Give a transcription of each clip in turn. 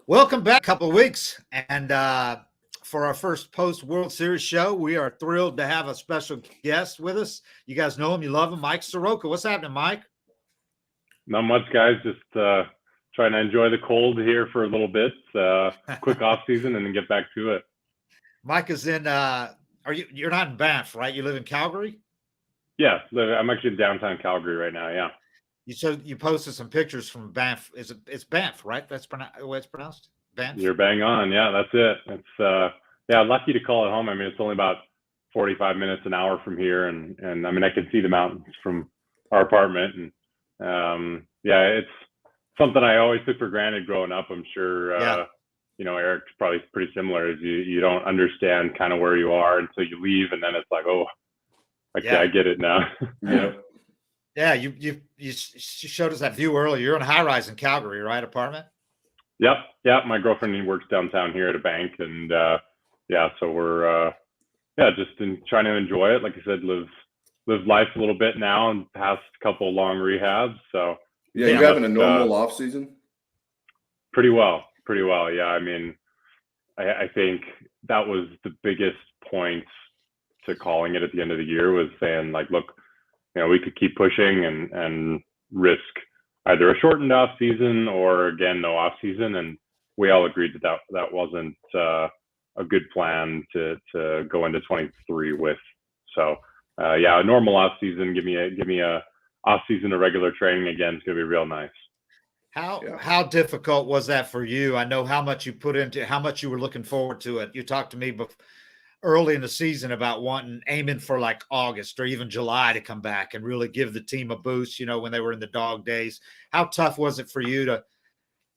Welcome back. A couple of weeks, and for our first post World Series show, we are thrilled to have a special guest with us. You guys know him, you love him, Mike Soroka. What's happening, Mike? Not much, guys. Just trying to enjoy the cold here for a little bit. Quick off season, and then get back to it. Mike is in. Are you? You're not in Banff, right? You live in Calgary. Yeah, I'm actually in downtown Calgary right now. Yeah. You posted some pictures from Banff. It's Banff, right? That's the way it's pronounced. Banff. You're bang on. Yeah, that's it. It's yeah, lucky to call it home. I mean, it's only about 45 minutes, an hour from here, and I mean, I can see the mountains from our apartment, and yeah, it's something I always took for granted growing up. I'm sure. Yeah. Eric's probably pretty similar. Is you don't understand kind of where you are until you leave, and then it's like, oh, okay, Yeah. I get it now. Yeah. Yeah, you showed us that view earlier. You're in a high rise in Calgary, right? Apartment. Yep. My girlfriend works downtown here at a bank, and yeah, so we're just trying to enjoy it. Like I said, live life a little bit now, and past a couple of long rehabs. So yeah, you're having a normal off season. Pretty well. Yeah, I mean, I think that was the biggest point to calling it at the end of the year, was saying, like, look, we could keep pushing and risk either a shortened off season or, again, no off season. And we all agreed that wasn't a good plan to go into 23 with. So yeah, a normal off season, give me a off season of regular training again. It's going to be real nice. How difficult was that for you? I know how much you put into, how much you were looking forward to it. You talked to me early in the season about aiming for like August or even July to come back and really give the team a boost, when they were in the dog days. How tough was it for you to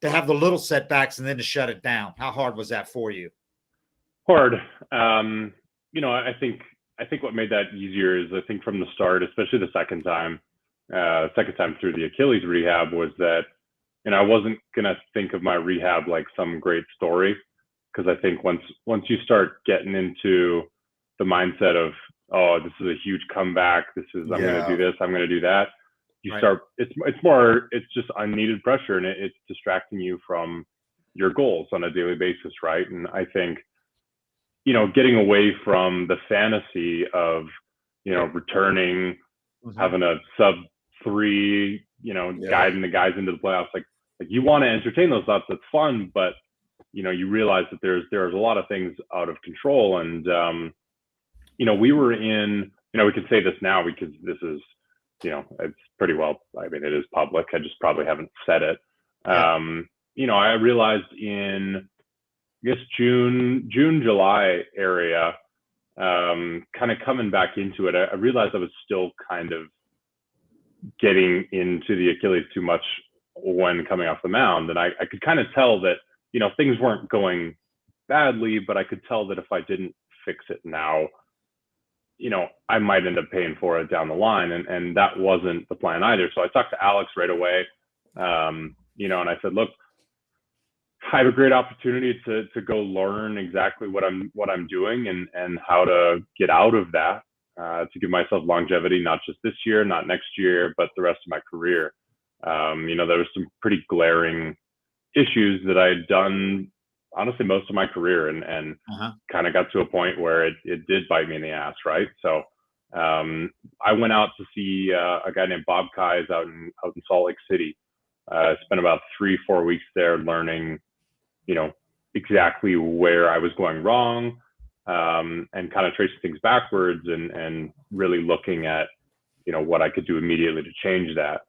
have the little setbacks and then to shut it down? How hard was that for you? Hard. I think what made that easier is, I think from the start, especially the second time through the Achilles rehab, was that, I wasn't going to think of my rehab like some great story. Because I think once you start getting into the mindset of, oh, this is a huge comeback, I'm going to do this, I'm going to do that, start, it's just unneeded pressure, and it's distracting you from your goals on a daily basis, right? And I think, getting away from the fantasy of, returning, having a sub-3, guiding the guys into the playoffs, like you want to entertain those thoughts, that's fun, but you realize that there's a lot of things out of control. And, we were in, we can say this now because this is, it's pretty well, I mean, it is public. I just probably haven't said it. I realized in, I guess, June, July area, kind of coming back into it, I realized I was still kind of getting into the Achilles too much when coming off the mound. And I could kind of tell that, things weren't going badly, but I could tell that if I didn't fix it now, I might end up paying for it down the line. And that wasn't the plan either. So I talked to Alex right away, and I said, look, I have a great opportunity to go learn exactly what I'm doing and how to get out of that, to give myself longevity, not just this year, not next year, but the rest of my career. There was some pretty glaring issues that I had done, honestly, most of my career, and kind of got to a point where it did bite me in the ass, right? So I went out to see a guy named Bob Kais out in Salt Lake City. Spent about 3-4 weeks there learning, exactly where I was going wrong, and kind of tracing things backwards and really looking at, what I could do immediately to change that.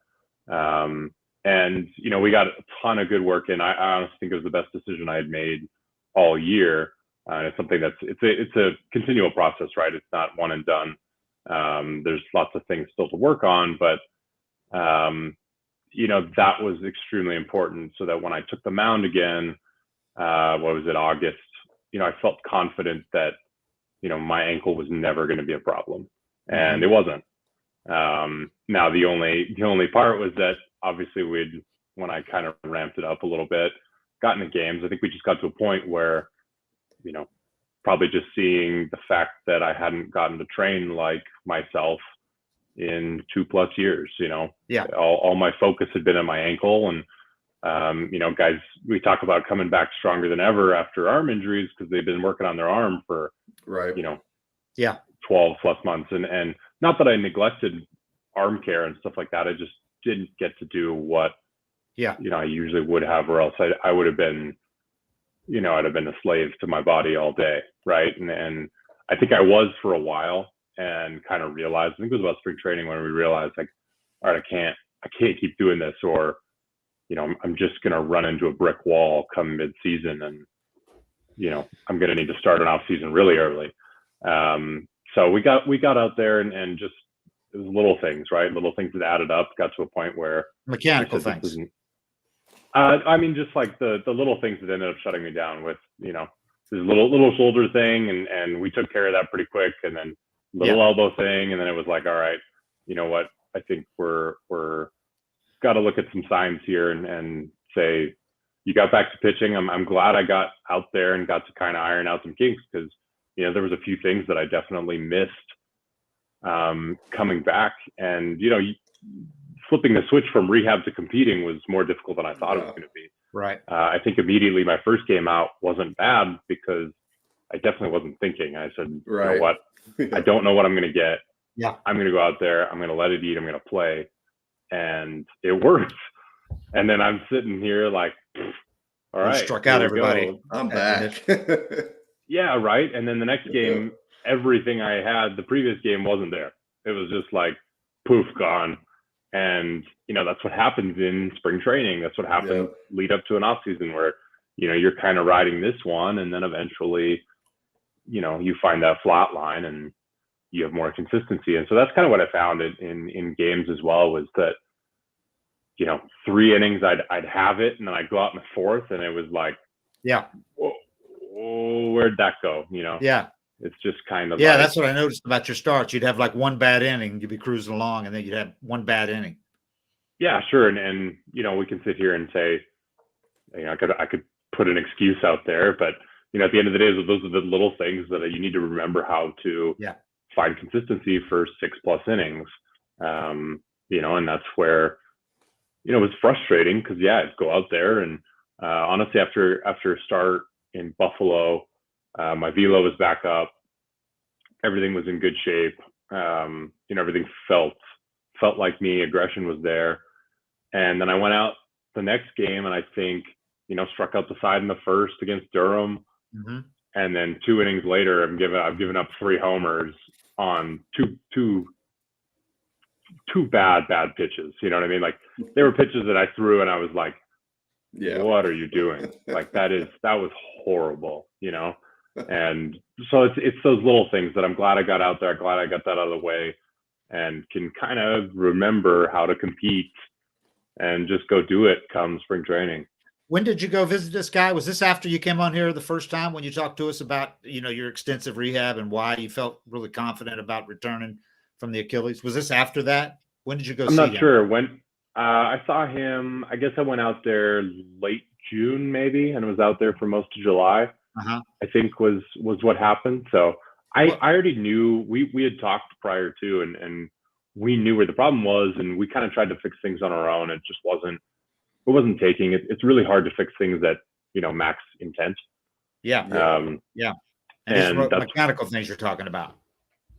And, we got a ton of good work in. I honestly think it was the best decision I had made all year. It's something it's a continual process, right? It's not one and done. There's lots of things still to work on, but, that was extremely important, so that when I took the mound again, August, I felt confident that, my ankle was never going to be a problem, and it wasn't. Now the only part was that, obviously, when I kind of ramped it up a little bit, got into games, I think we just got to a point where, probably just seeing the fact that I hadn't gotten to train like myself in 2+ years, all my focus had been on my ankle, and Guys, we talk about coming back stronger than ever after arm injuries because they've been working on their arm for, 12 plus months. And not that I neglected arm care and stuff like that. I just didn't get to do what, I usually would have, or else I would have been, I'd have been a slave to my body all day. Right. And I think I was for a while and kind of realized, I think it was about spring training when we realized like, all right, I can't keep doing this, or, I'm just going to run into a brick wall come mid-season, and, I'm going to need to start an off season really early. So we got out there and just, it was little things, right? Little things that added up, got to a point where mechanical things. Just like the little things that ended up shutting me down with, this little shoulder thing, and we took care of that pretty quick, and then little elbow thing, and then it was like, all right, you know what? I think we're got to look at some signs here and say, you got back to pitching. I'm glad I got out there and got to kind of iron out some kinks, because there was a few things that I definitely missed coming back, and flipping the switch from rehab to competing was more difficult than I thought it was going to be. Right. I think immediately my first game out wasn't bad because I definitely wasn't thinking. I said, you know what? I don't know what I'm going to get. Yeah. I'm going to go out there. I'm going to let it eat. I'm going to play. And it worked. And then I'm sitting here like, all right. Struck out everybody. I'm back. Yeah, right. And then the next game, everything I had the previous game wasn't there. It was just like, poof, gone. And, that's what happens in spring training. That's what happens lead up to an off season where, you're kind of riding this one, and then eventually, you find that flat line and you have more consistency. And so that's kind of what I found in games as well, was that, 3 innings, I'd have it, and then I'd go out in the fourth, and it was like, whoa, where'd that go? Yeah. It's just kind of that's what I noticed about your starts. You'd have like one bad inning, you'd be cruising along, and then you'd have one bad inning. Yeah, sure. And we can sit here and say, I could put an excuse out there, but at the end of the day, those are the little things that you need to remember how to find consistency for 6+ innings. And that's where it was frustrating, because I'd go out there and honestly, after a start in Buffalo, my velo was back up. Everything was in good shape. Everything felt like me. Aggression was there. And then I went out the next game, and I think, struck out the side in the first against Durham. Mm-hmm. And then 2 innings later, I've given up 3 homers on two bad pitches. You know what I mean? Like, there were pitches that I threw and I was like, what are you doing? Like, that was horrible, And so it's those little things that I'm glad I got out there. I'm glad I got that out of the way, and can kind of remember how to compete and just go do it come spring training. When did you go visit this guy? Was this after you came on here the first time, when you talked to us about, your extensive rehab and why you felt really confident about returning from the Achilles? Was this after that? When did you go see him? I'm not sure. When I saw him, I guess I went out there late June maybe, and was out there for most of July. Uh-huh. I think was what happened. So I already knew, we had talked prior to, and we knew where the problem was, and we kind of tried to fix things on our own. It just wasn't taking it. It's really hard to fix things at, max intent. Yeah. And that's mechanical things you're talking about.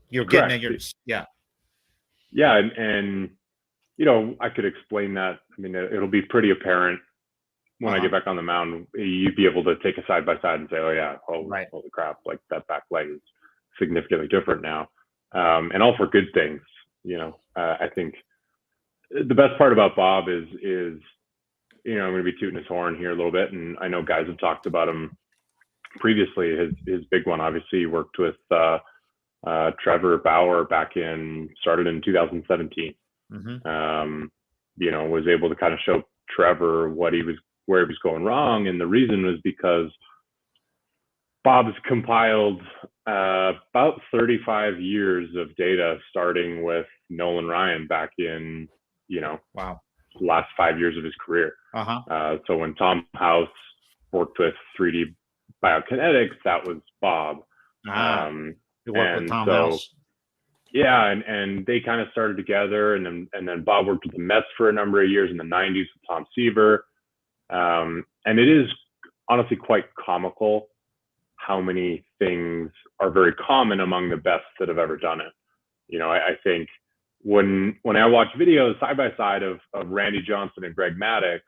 You're getting at your, Yeah. And, I could explain that. I mean, it'll be pretty apparent when I get back on the mound. You'd be able to take a side by side and say, holy crap, like that back leg is significantly different now. And all for good things. I think the best part about Bob is I'm going to be tooting his horn here a little bit, and I know guys have talked about him previously. His big one, obviously, he worked with Trevor Bauer started in 2017. Mm-hmm. Was able to kind of show Trevor where he was going wrong, and the reason was because Bob's compiled about 35 years of data, starting with Nolan Ryan back in, last 5 years of his career. So when Tom House worked with 3D biokinetics, that was Bob. He worked with Tom House. Yeah, and they kind of started together, and then Bob worked with the Mets for a number of years in the 90s with Tom Seaver. And it is honestly quite comical how many things are very common among the best that have ever done it. I think when I watch videos side by side of Randy Johnson and Greg Maddux,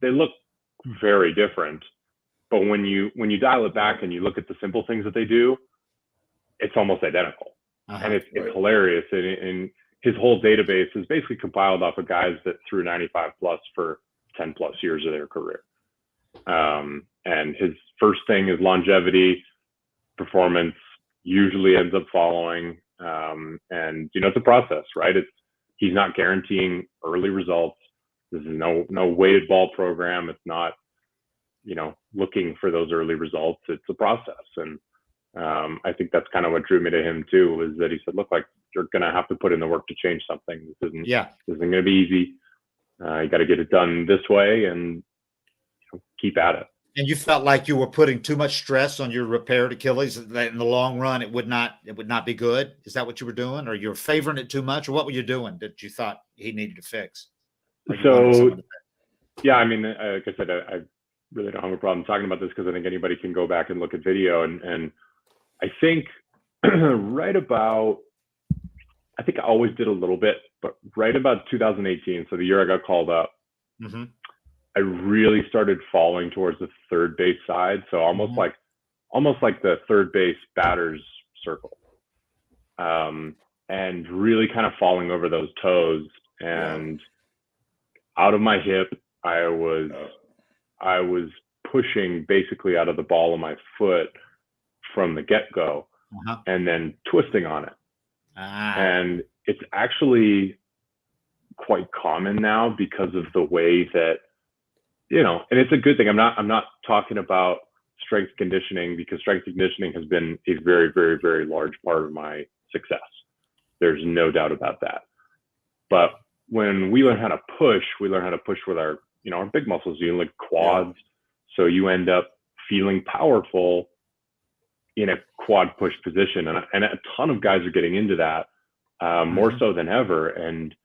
they look very different. But when you dial it back and you look at the simple things that they do, it's almost identical. And it's hilarious. And his whole database is basically compiled off of guys that threw 95 plus for 10 plus years of their career. And his first thing is longevity. Performance usually ends up following. And it's a process, right? He's not guaranteeing early results. This is no weighted ball program. It's not, looking for those early results. It's a process. And I think that's kind of what drew me to him too, is that he said, look, like, you're going to have to put in the work to change something. This isn't going to be easy. You got to get it done this way and keep at it. And you felt like you were putting too much stress on your repaired Achilles, that in the long run it would not be good. Is that what you were doing, or you're favoring it too much, or what were you doing that you thought he needed to fix? So, yeah, I mean, like I said, I really don't have a problem talking about this because I think anybody can go back and look at video. And I think right about, I think I always did a little bit, but right about 2018, so the year I got called up, I really started falling towards the third base side. So almost like the third base batter's circle, and really kind of falling over those toes. And out of my hip, I was pushing basically out of the ball of my foot from the get-go, and then twisting on it. And it's actually quite common now because of the way that, and it's a good thing. I'm not talking about strength conditioning, because strength conditioning has been a very, very, very large part of my success. There's no doubt about that. But when we learn how to push, we learn how to push with our big muscles, like quads. So you end up feeling powerful in a quad push position. And a ton of guys are getting into that, more so than ever. And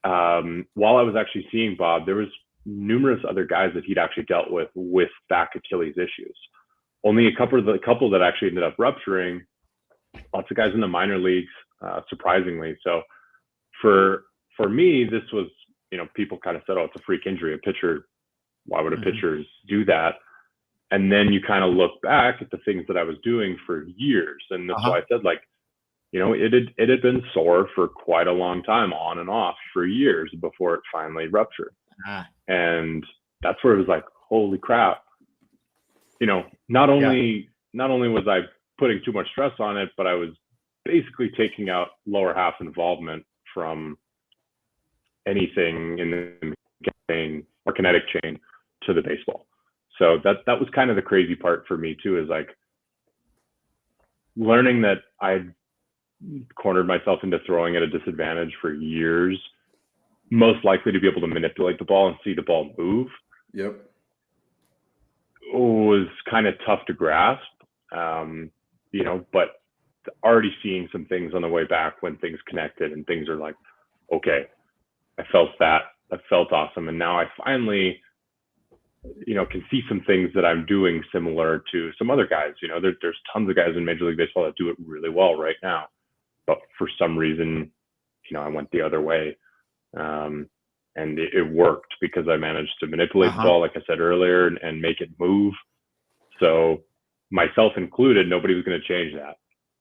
while I was actually seeing Bob, there was numerous other guys that he'd actually dealt with back Achilles issues. Only a couple that actually ended up rupturing. Lots of guys in the minor leagues, surprisingly. So for me, this was, people kind of said, oh, it's a freak injury. A pitcher, why would a pitcher do that? And then you kind of look back at the things that I was doing for years. And that's why I said, like, it had been sore for quite a long time, on and off for years before it finally ruptured. And that's where it was like, holy crap. Not only was I putting too much stress on it, but I was basically taking out lower half involvement from anything in the chain or kinetic chain to the baseball. So that was kind of the crazy part for me too, is like learning that I'd cornered myself into throwing at a disadvantage for years, most likely to be able to manipulate the ball and see the ball move. Yep. Was kind of tough to grasp, but already seeing some things on the way back when things connected and things are like, okay, I felt that. That felt awesome. And now I finally, can see some things that I'm doing similar to some other guys. There's tons of guys in Major League Baseball that do it really well right now. But for some reason, I went the other way. And it worked because I managed to manipulate the ball, like I said earlier, and make it move. So myself included, nobody was going to change that.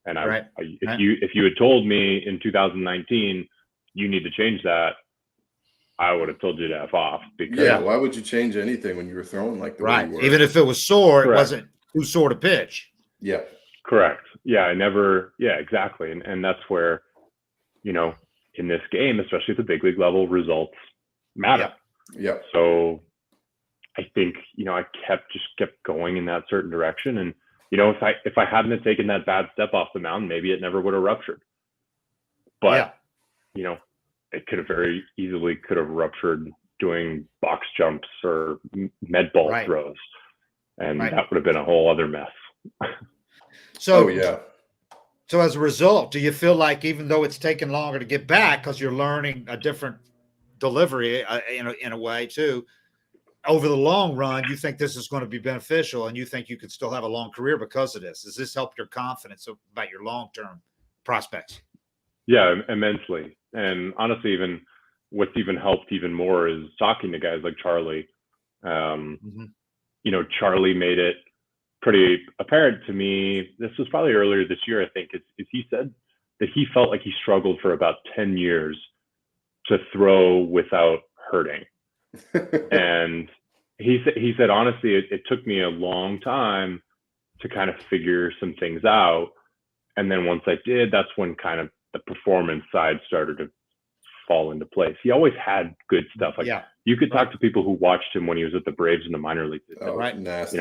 And if you had told me in 2019, you need to change that, I would have told you to F off. Because why would you change anything when you were throwing like the way you were? Even if it was sore, it wasn't too sore to pitch. Yeah. Correct. Yeah, exactly. And that's where, in this game, especially at the big league level, results matter. Yeah. So I think, I kept going in that certain direction. And, if I hadn't have taken that bad step off the mound, maybe it never would have ruptured. But, it could have very easily ruptured doing box jumps or med ball throws. And that would have been a whole other mess. So as a result, do you feel like, even though it's taken longer to get back because you're learning a different delivery in a way too, over the long run, you think this is going to be beneficial and you think you could still have a long career because of this. Does this help your confidence about your long-term prospects? Yeah, immensely. And honestly, what's even helped even more is talking to guys like Charlie. Charlie made it pretty apparent to me. This was probably earlier this year, I think, is he said that he felt like he struggled for about 10 years to throw without hurting. And he said, honestly, it took me a long time to kind of figure some things out. And then once I did, that's when kind of the performance side started to fall into place. He always had good stuff. Like you could talk to people who watched him when he was at the Braves in the minor leagues. Oh, right. Nasty.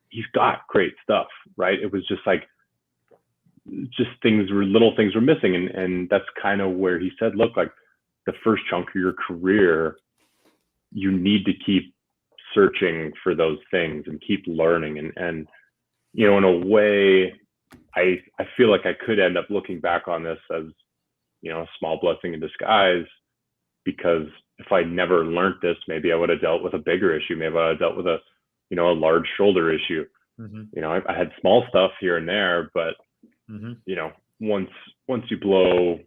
He's got great stuff, right? It was just like, little things were missing. And that's kind of where he said, look, like the first chunk of your career, you need to keep searching for those things and keep learning. And in a way, I feel like I could end up looking back on this as, a small blessing in disguise, because if I never learned this, maybe I would have dealt with a bigger issue. Maybe I would have dealt with a large shoulder issue. I had small stuff here and there, but once you blow,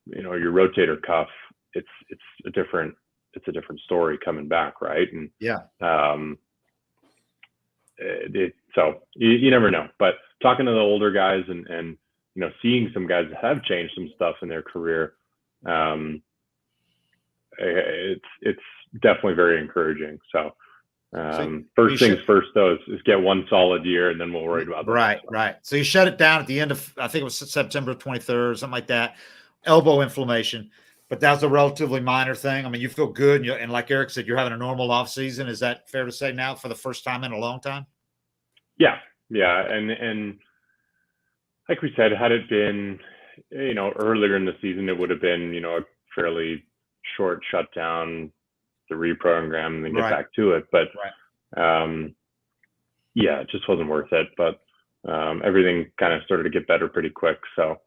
your rotator cuff, it's a different story coming back, right? And so you never know. But talking to the older guys and seeing some guys that have changed some stuff in their career, it's definitely very encouraging. So first things first, though, is get one solid year, and then we'll worry about that. Right. So you shut it down at the end of, I think it was September 23rd, something like that, elbow inflammation. But that's a relatively minor thing. I mean, you feel good, and like Eric said, you're having a normal off season. Is that fair to say now for the first time in a long time? Yeah, and like we said, had it been, earlier in the season, it would have been, a fairly short shutdown to reprogram and then get back to it. But it just wasn't worth it. But everything kind of started to get better pretty quick. So.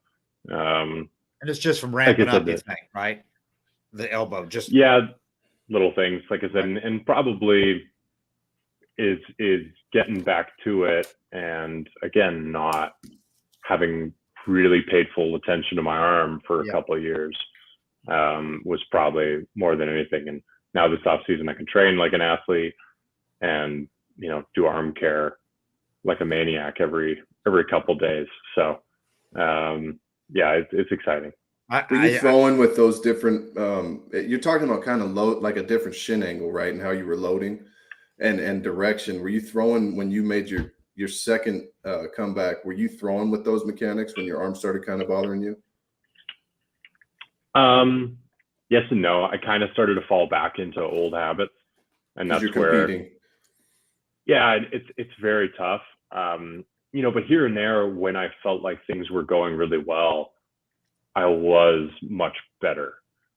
And it's just from ramping up, you think, right? The elbow, just little things, like I said, and probably is getting back to it, and again, not having really paid full attention to my arm for a couple of years was probably more than anything. And now this off season, I can train like an athlete and do arm care like a maniac every couple of days. So. It's exciting. Were you throwing with those different? You're talking about kind of load, like a different shin angle, right? And how you were loading, and direction. Were you throwing when you made your second comeback? Were you throwing with those mechanics when your arm started kind of bothering you? Yes and no. I kind of started to fall back into old habits, and that's where. It's very tough. But here and there, when I felt like things were going really well, I was much better.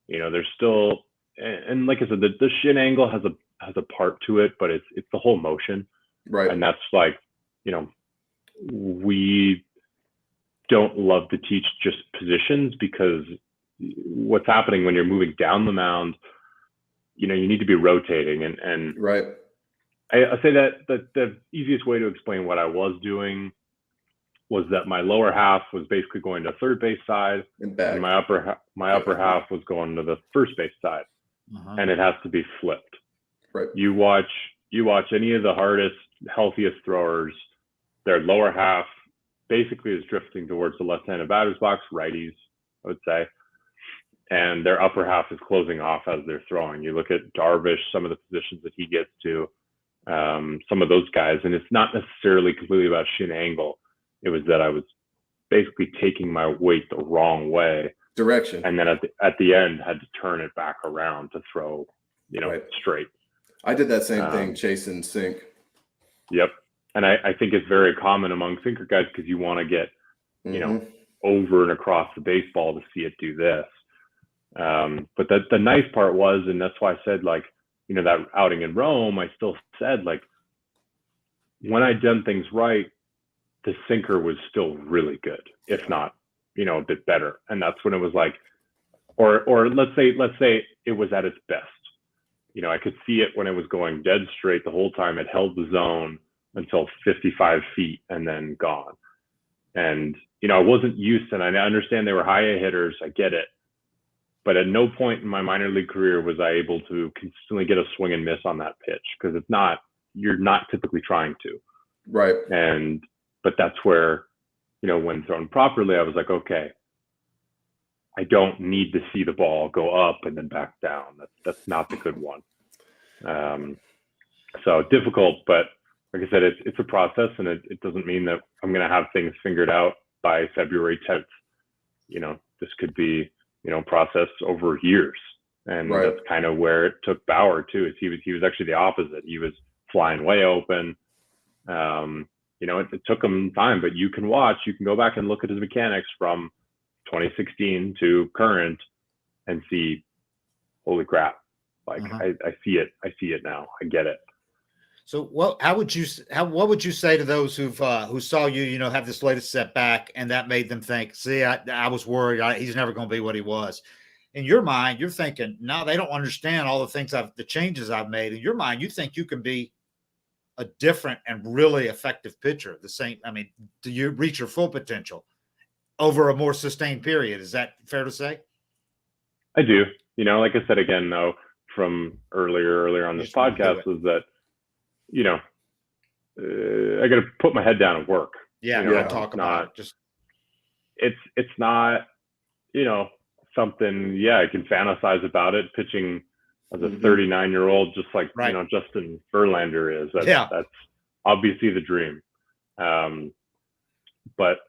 There's still, and like I said, the shin angle has a part to it, but it's the whole motion, right? And that's like, we don't love to teach just positions, because what's happening when you're moving down the mound, you need to be rotating, and right. I say that the easiest way to explain what I was doing was that my lower half was basically going to third base side, and my upper half was going to the first base side, and it has to be flipped. Right. You watch any of the hardest, healthiest throwers, their lower half basically is drifting towards the left-handed batter's box, righties, I would say, and their upper half is closing off as they're throwing. You look at Darvish, some of the positions that he gets to. Some of those guys, and it's not necessarily completely about shin angle. It was that I was basically taking my weight the wrong way, direction, and then at the end had to turn it back around to throw, straight. I did that same thing, chasing sink. Yep, and I think it's very common among sinker guys, because you want to get, over and across the baseball to see it do this. But the nice part was, and that's why I said, like, that outing in Rome, I still said, like, when I'd done things right, the sinker was still really good, if not, a bit better. And that's when it was like, or let's say it was at its best. I could see it when it was going dead straight the whole time. It held the zone until 55 feet and then gone. And, I wasn't used to, and I understand they were high A hitters. I get it. But at no point in my minor league career was I able to consistently get a swing and miss on that pitch, because you're not typically trying to. Right. But that's where, when thrown properly, I was like, okay, I don't need to see the ball go up and then back down. That's not the good one. So difficult, but like I said, it's a process, and it doesn't mean that I'm going to have things figured out by February 10th. This could be, process over years. And right. That's kind of where it took Bauer too. Is he was actually the opposite. He was flying way open. It took him time, but you can go back and look at his mechanics from 2016 to current and see, holy crap. Like I see it now. I get it. So what would you say to those who saw you, have this latest setback, and that made them think, see, I was worried, he's never going to be what he was. In your mind, you're thinking, no, they don't understand all the changes I've made. In your mind, you think you can be a different and really effective pitcher. Do you reach your full potential over a more sustained period? Is that fair to say? I do. Like I said, again, though, from earlier on this podcast, was that, I got to put my head down and work. Yeah, talk about it. Just it's not, something. Yeah, I can fantasize about it. Pitching as a 39-year-old, just like Justin Verlander is. That's obviously the dream. But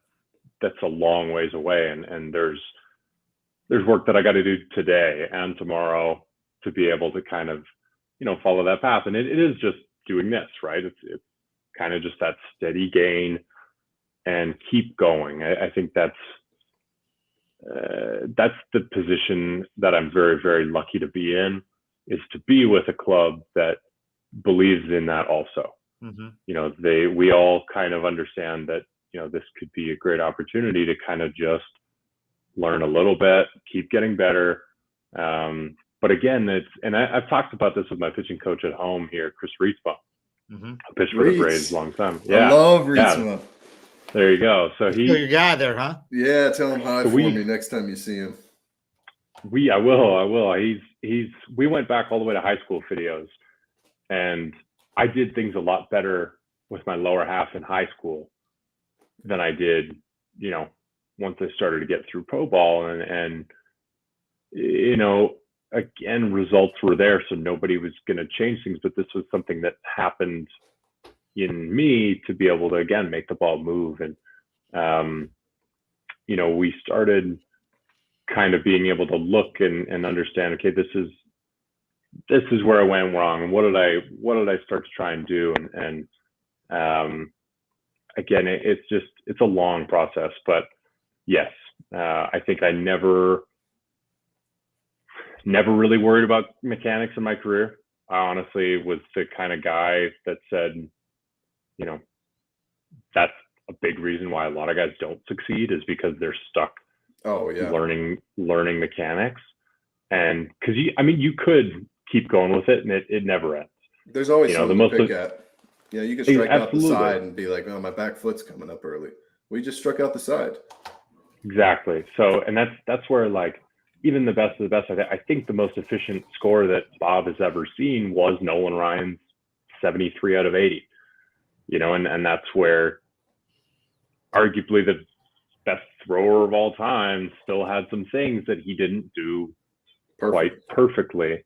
that's a long ways away, and there's work that I got to do today and tomorrow to be able to kind of, follow that path. And it is just doing this, right? It's kind of just that steady gain and keep going. I think that's the position that I'm very, very lucky to be in, is to be with a club that believes in that also. We all kind of understand that, this could be a great opportunity to kind of just learn a little bit, keep getting better. But again, I've talked about this with my pitching coach at home here, Chris Rietzma. I pitched for the Braves a long time. Yeah, I love Rietzma. Yeah. There you go. So he's your guy there, huh? Yeah, tell him hi for me next time you see him. I will. We went back all the way to high school videos, and I did things a lot better with my lower half in high school than I did, once I started to get through pro ball, and again, results were there, so nobody was going to change things, but this was something that happened in me to be able to, again, make the ball move. And, we started kind of being able to look and understand, okay, this is where I went wrong. And what did I start to try and do? And again, it's a long process, but yes, I think I never really worried about mechanics in my career. I honestly was the kind of guy that said, that's a big reason why a lot of guys don't succeed, is because they're stuck learning mechanics. And because you could keep going with it and it never ends. There's always something to pick at. You can strike out the side and be like, oh, my back foot's coming up early. We just struck out the side. Exactly. So, and that's where, like, even the best of the best, I think the most efficient score that Bob has ever seen was Nolan Ryan's 73 out of 80. And that's where arguably the best thrower of all time still had some things that he didn't do quite perfectly.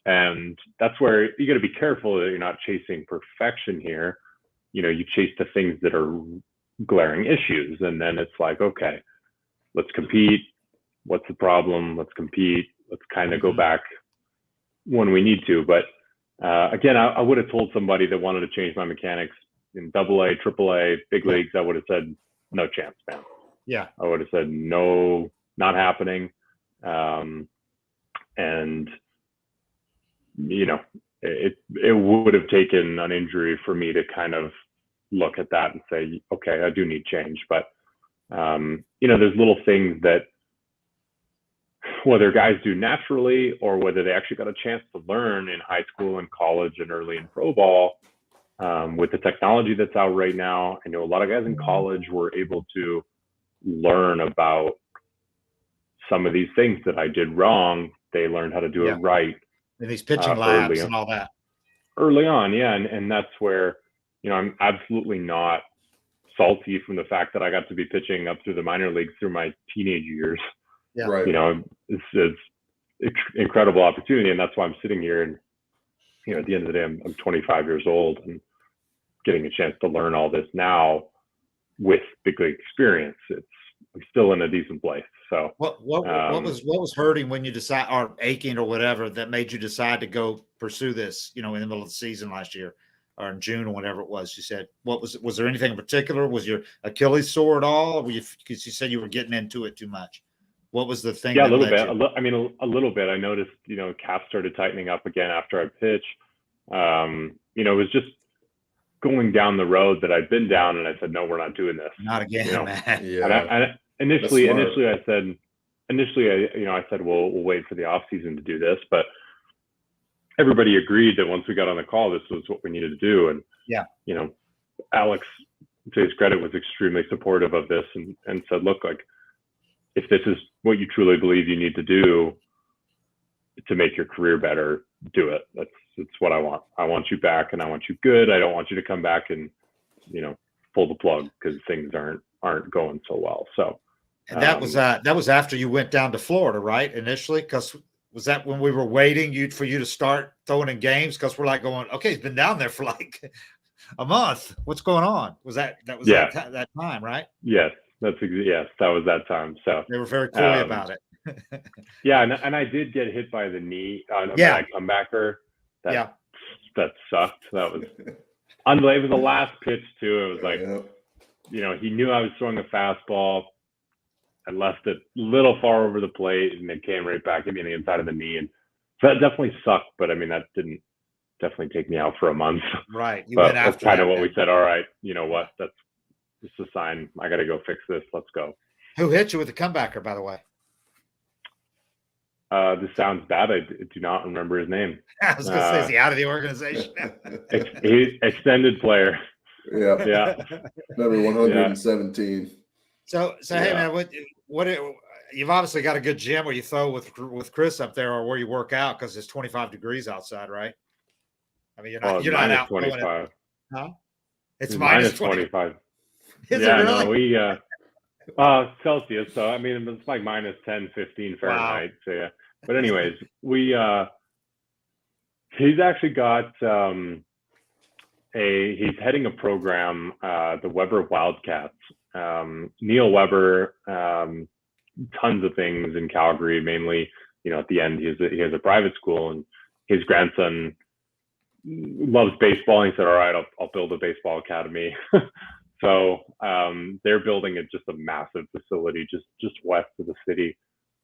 And that's where you got to be careful that you're not chasing perfection here. You chase the things that are glaring issues, and then it's like, okay, let's compete. What's the problem? Let's compete. Let's kind of go back when we need to. But again, I would have told somebody that wanted to change my mechanics in AA, AAA, big leagues, I would have said, no chance, man. Yeah. I would have said, no, not happening. And, it would have taken an injury for me to kind of look at that and say, okay, I do need change. But, there's little things that whether guys do naturally or whether they actually got a chance to learn in high school and college and early in pro ball. With the technology that's out right now, I know a lot of guys in college were able to learn about some of these things that I did wrong. They learned how to do it right. In these pitching labs and all that. Early on, yeah. And that's where, I'm absolutely not salty from the fact that I got to be pitching up through the minor leagues through my teenage years. Yeah. Right. It's incredible opportunity. And that's why I'm sitting here. And, at the end of the day, I'm 25 years old and getting a chance to learn all this now with big league experience. I'm still in a decent place. So what was hurting when you decide, or aching or whatever, that made you decide to go pursue this, in the middle of the season last year or in June or whatever it was? You said, was there anything in particular? Was your Achilles sore at all? Because you said you were getting into it too much. What was the thing? Yeah, a little bit. A little bit. I noticed, calf started tightening up again after I pitched. It was just going down the road that I'd been down, and I said, no, we're not doing this. Not again, man. Yeah. And initially I said, we'll wait for the off season to do this, but everybody agreed that once we got on the call, this was what we needed to do. And Alex, to his credit, was extremely supportive of this and said, look, like, if this is what you truly believe you need to do to make your career better, do it. That's what I want. I want you back, and I want you good. I don't want you to come back and, pull the plug because things aren't going so well. So, and that was after you went down to Florida, right? Initially, because was that when we were waiting for you to start throwing in games? Because we're like going, okay, he's been down there for like a month. What's going on? That time, right? Yes, that was that time. So they were very coy about it. Yeah, and I did get hit by the knee on a bad comebacker. That sucked. That was unbelievable. It was the last pitch too. It was like, he knew I was throwing a fastball. I left it a little far over the plate, and it came right back at me on the inside of the knee, and so that definitely sucked. But I mean, that didn't definitely take me out for a month. Right. But that's kind of what we said. All right, you know what? That's just a sign. I got to go fix this. Let's go. Who hit you with the comebacker, by the way? This sounds bad. I do not remember his name. I was going to say, is he out of the organization? He's extended player. Yeah. Number 117. So hey man, what you've obviously got a good gym where you throw with Chris up there, or where you work out, because it's 25 degrees outside, right? I mean, you're not out 25. Huh? It's minus 25. Is it really? No, we Celsius. So I mean, it's like minus 10, 15 Fahrenheit. Wow. So yeah. But anyways, he's actually got he's heading a program, the Weber Wildcats. Neil Weber, tons of things in Calgary, mainly, at the end, he has a private school, and his grandson loves baseball. And he said, all right, I'll build a baseball academy. So they're building just a massive facility just west of the city,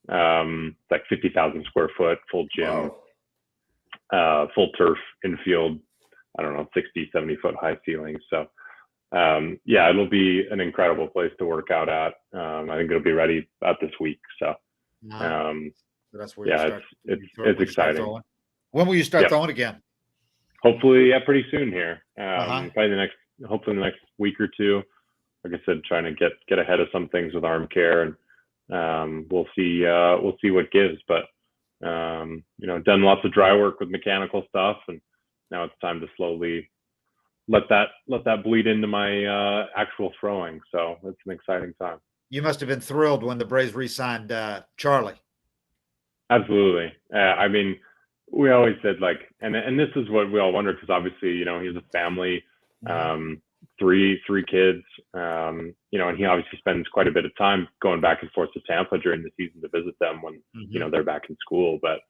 like 50,000 square foot, full gym, full turf infield, I don't know, 60, 70 foot high ceilings. So it'll be an incredible place to work out at. I think it'll be ready out this week. So that's where it's exciting. When will you start throwing again? Hopefully, pretty soon here. Probably hopefully in the next week or two. Like I said, trying to get ahead of some things with arm care, and we'll see what gives. But done lots of dry work with mechanical stuff, and now it's time to slowly let that bleed into my actual throwing. So it's an exciting time. You must have been thrilled when the Braves re-signed Charlie. Absolutely. I mean, we always said, like, and this is what we all wondered, because obviously, he has a family, three kids, and he obviously spends quite a bit of time going back and forth to Tampa during the season to visit them when, they're back in school. But,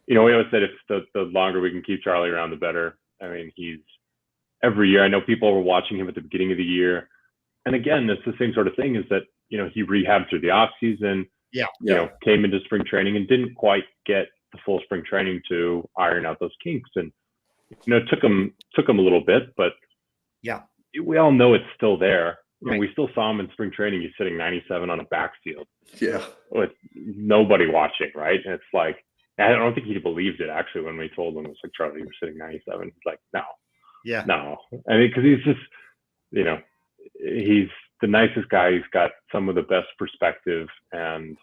we always said if the longer we can keep Charlie around, the better. I mean, he's every year. I know people were watching him at the beginning of the year. And again, it's the same sort of thing, is that, he rehabbed through the off season, came into spring training and didn't quite get the full spring training to iron out those kinks. And, it took him a little bit, but we all know it's still there. we still saw him in spring training. He's sitting 97 on a backfield. Yeah. With nobody watching, right? And it's like, I don't think he believed it actually when we told him. It's like, Charlie, you're sitting 97. He's like, no. Yeah. No. I mean, because he's just, he's the nicest guy. He's got some of the best perspective and,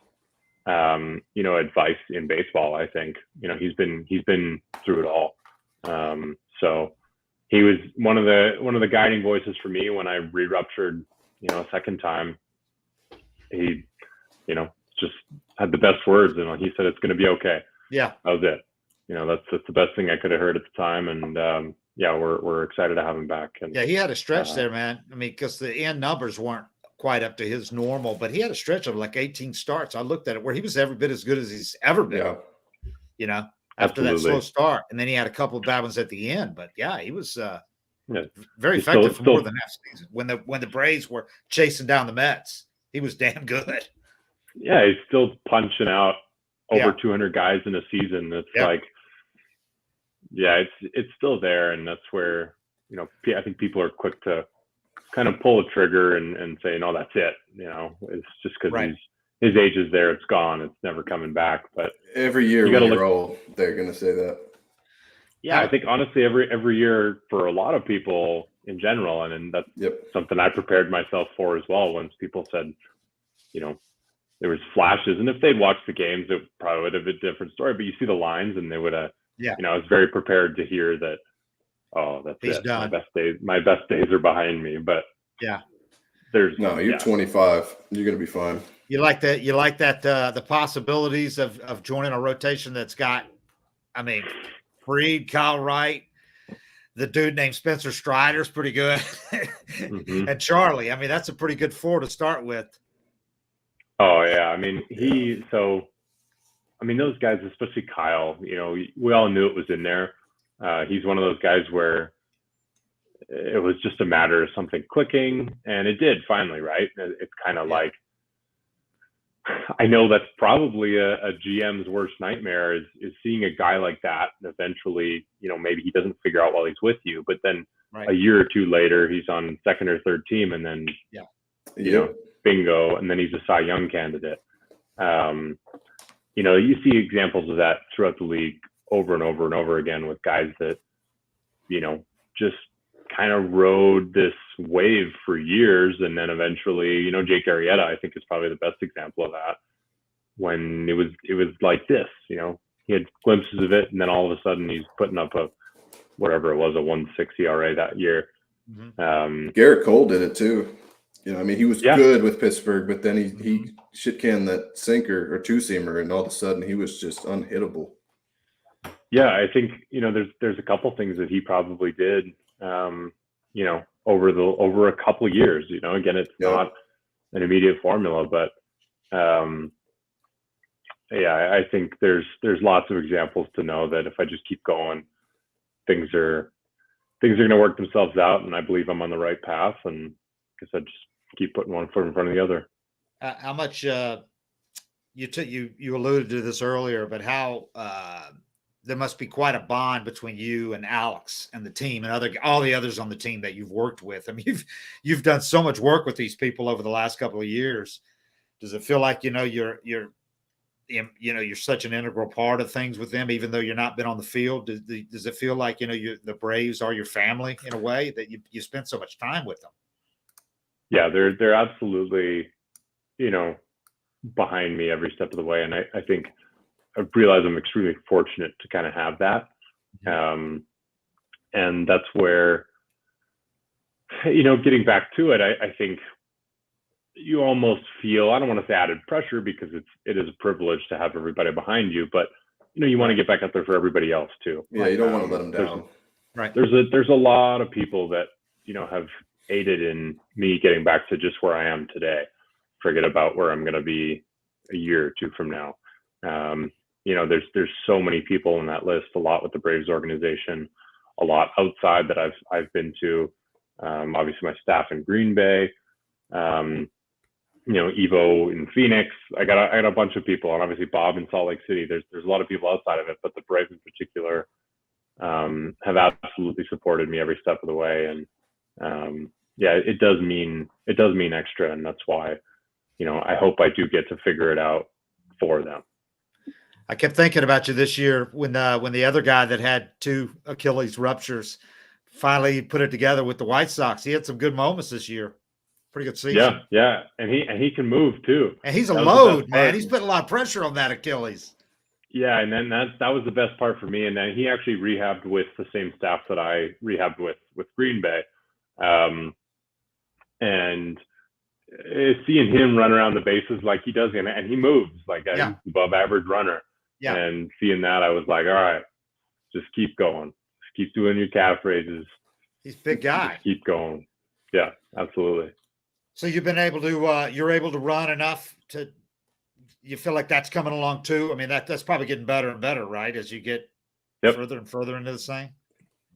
advice in baseball. I think, he's been through it all. So he was one of the guiding voices for me when I re-ruptured, a second time. He, just had the best words, and he said, it's going to be okay. Yeah. That was it. That's the best thing I could have heard at the time. And, we're excited to have him back. And yeah, he had a stretch there, man. I mean, because the end numbers weren't quite up to his normal, but he had a stretch of like 18 starts. I looked at it where he was every bit as good as he's ever been. Yeah. After Absolutely. that slow start, and then he had a couple of bad ones at the end. But yeah, he was very effective for more than half season. When the Braves were chasing down the Mets, he was damn good. Yeah, he's still punching out over 200 guys in a season. It's like, it's still there, and that's where I think people are quick to kind of pull a trigger and say, no, that's it. It's just because his age is there, it's gone, it's never coming back. But every year when you're old, they're going to say that. Yeah, I think honestly, every year for a lot of people in general, and that's something I prepared myself for as well. Once people said, there was flashes, and if they'd watched the games, it probably would have been a different story. But you see the lines, and they would have. I was very prepared to hear that. Oh, that's He's it. done. My best days are behind me. But you're 25. You're gonna be fine. You like that? You like that? The possibilities of joining a rotation that's got, I mean, Freed, Kyle Wright, the dude named Spencer Strider's pretty good, and Charlie. I mean, that's a pretty good four to start with. Oh yeah, I mean those guys, especially Kyle. We all knew it was in there. He's one of those guys where it was just a matter of something clicking, and it did finally, right? It's kind of like, I know that's probably a GM's worst nightmare is seeing a guy like that. And eventually, maybe he doesn't figure out while he's with you, but then a year or two later, he's on second or third team, and then bingo, and then he's a Cy Young candidate. You see examples of that throughout the league over and over and over again with guys that, just kind of rode this wave for years. And then eventually, Jake Arrieta, I think, is probably the best example of that. When it was like this, he had glimpses of it, and then all of a sudden he's putting up a 1.6 ERA that year. Mm-hmm. Garrett Cole did it too. He was good with Pittsburgh, but then he shit canned that sinker or two-seamer, and all of a sudden he was just unhittable. Yeah, I think there's a couple things that he probably did, over a couple of years. Again, it's not an immediate formula, but I think there's lots of examples to know that if I just keep going, things are going to work themselves out, and I believe I'm on the right path. And I guess I just keep putting one foot in front of the other. How much you alluded to this earlier, but how there must be quite a bond between you and Alex and the team and all the others on the team that you've worked with. I mean, you've done so much work with these people over the last couple of years. Does it feel like you're such an integral part of things with them, even though you're not been on the field? Does it feel like the Braves are your family in a way that you spend so much time with them? Yeah, they're absolutely, behind me every step of the way. And I think I realize I'm extremely fortunate to kind of have that. And that's where, getting back to it, I think you almost feel, I don't want to say added pressure, because it is a privilege to have everybody behind you, but you want to get back out there for everybody else too. Yeah, you don't want to let them down. There's a lot of people that, have aided in me getting back to just where I am today. Forget about where I'm going to be a year or two from now. There's so many people in that list, a lot with the Braves organization, a lot outside that I've been to. Obviously my staff in Green Bay, Evo in Phoenix. I got a bunch of people, and obviously Bob in Salt Lake City. There's a lot of people outside of it, but the Braves in particular have absolutely supported me every step of the way. And yeah, it does mean extra, and that's why, I hope I do get to figure it out for them. I kept thinking about you this year when the other guy that had 2 Achilles ruptures finally put it together with the White Sox. He had some good moments this year. Pretty good season. Yeah, and he can move too. And he's a That was the load, best man. part. He's putting a lot of pressure on that Achilles. Yeah, and then that was the best part for me. And then he actually rehabbed with the same staff that I rehabbed with Green Bay, and seeing him run around the bases like he does, and he moves like Yeah. he's above average runner. Yeah. And seeing that, I was like, all right, just keep going, just keep doing your calf raises. He's a big guy. Just keep going. Yeah, absolutely. So you've been able to you're able to run enough to, you feel like that's coming along too? I mean, that's probably getting better and better, right? As you get further and further into the thing,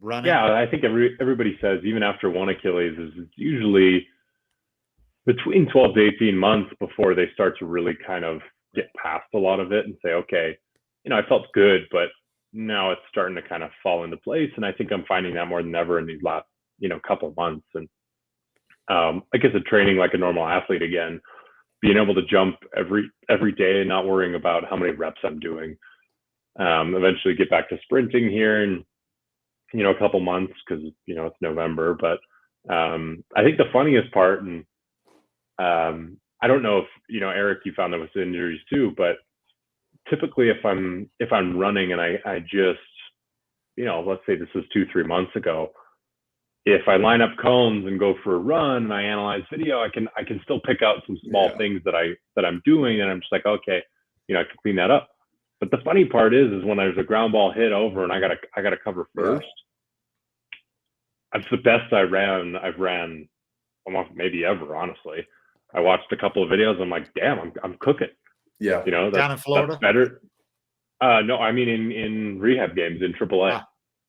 running. Yeah, I think everybody says even after one Achilles is usually between 12 to 18 months before they start to really kind of get past a lot of it and say, okay, I felt good, but now it's starting to kind of fall into place. And I think I'm finding that more than ever in these last, couple months. And I guess training like a normal athlete again, being able to jump every day and not worrying about how many reps I'm doing. Eventually get back to sprinting here in, a couple months because, it's November. But I think the funniest part, and I don't know if, Eric, you found that with injuries too, but typically if I'm running and I just, let's say this was 2-3 months ago, if I line up cones and go for a run and I analyze video, I can still pick out some small things that I'm doing, and I'm just like, okay, I can clean that up. But the funny part is when there's a ground ball hit over and I gotta cover first. That's the best I've ran almost maybe ever, honestly. I watched a couple of videos. I'm like, damn, I'm cooking. Yeah. Down in Florida? That's better. No, I mean in rehab games in AAA. Wow.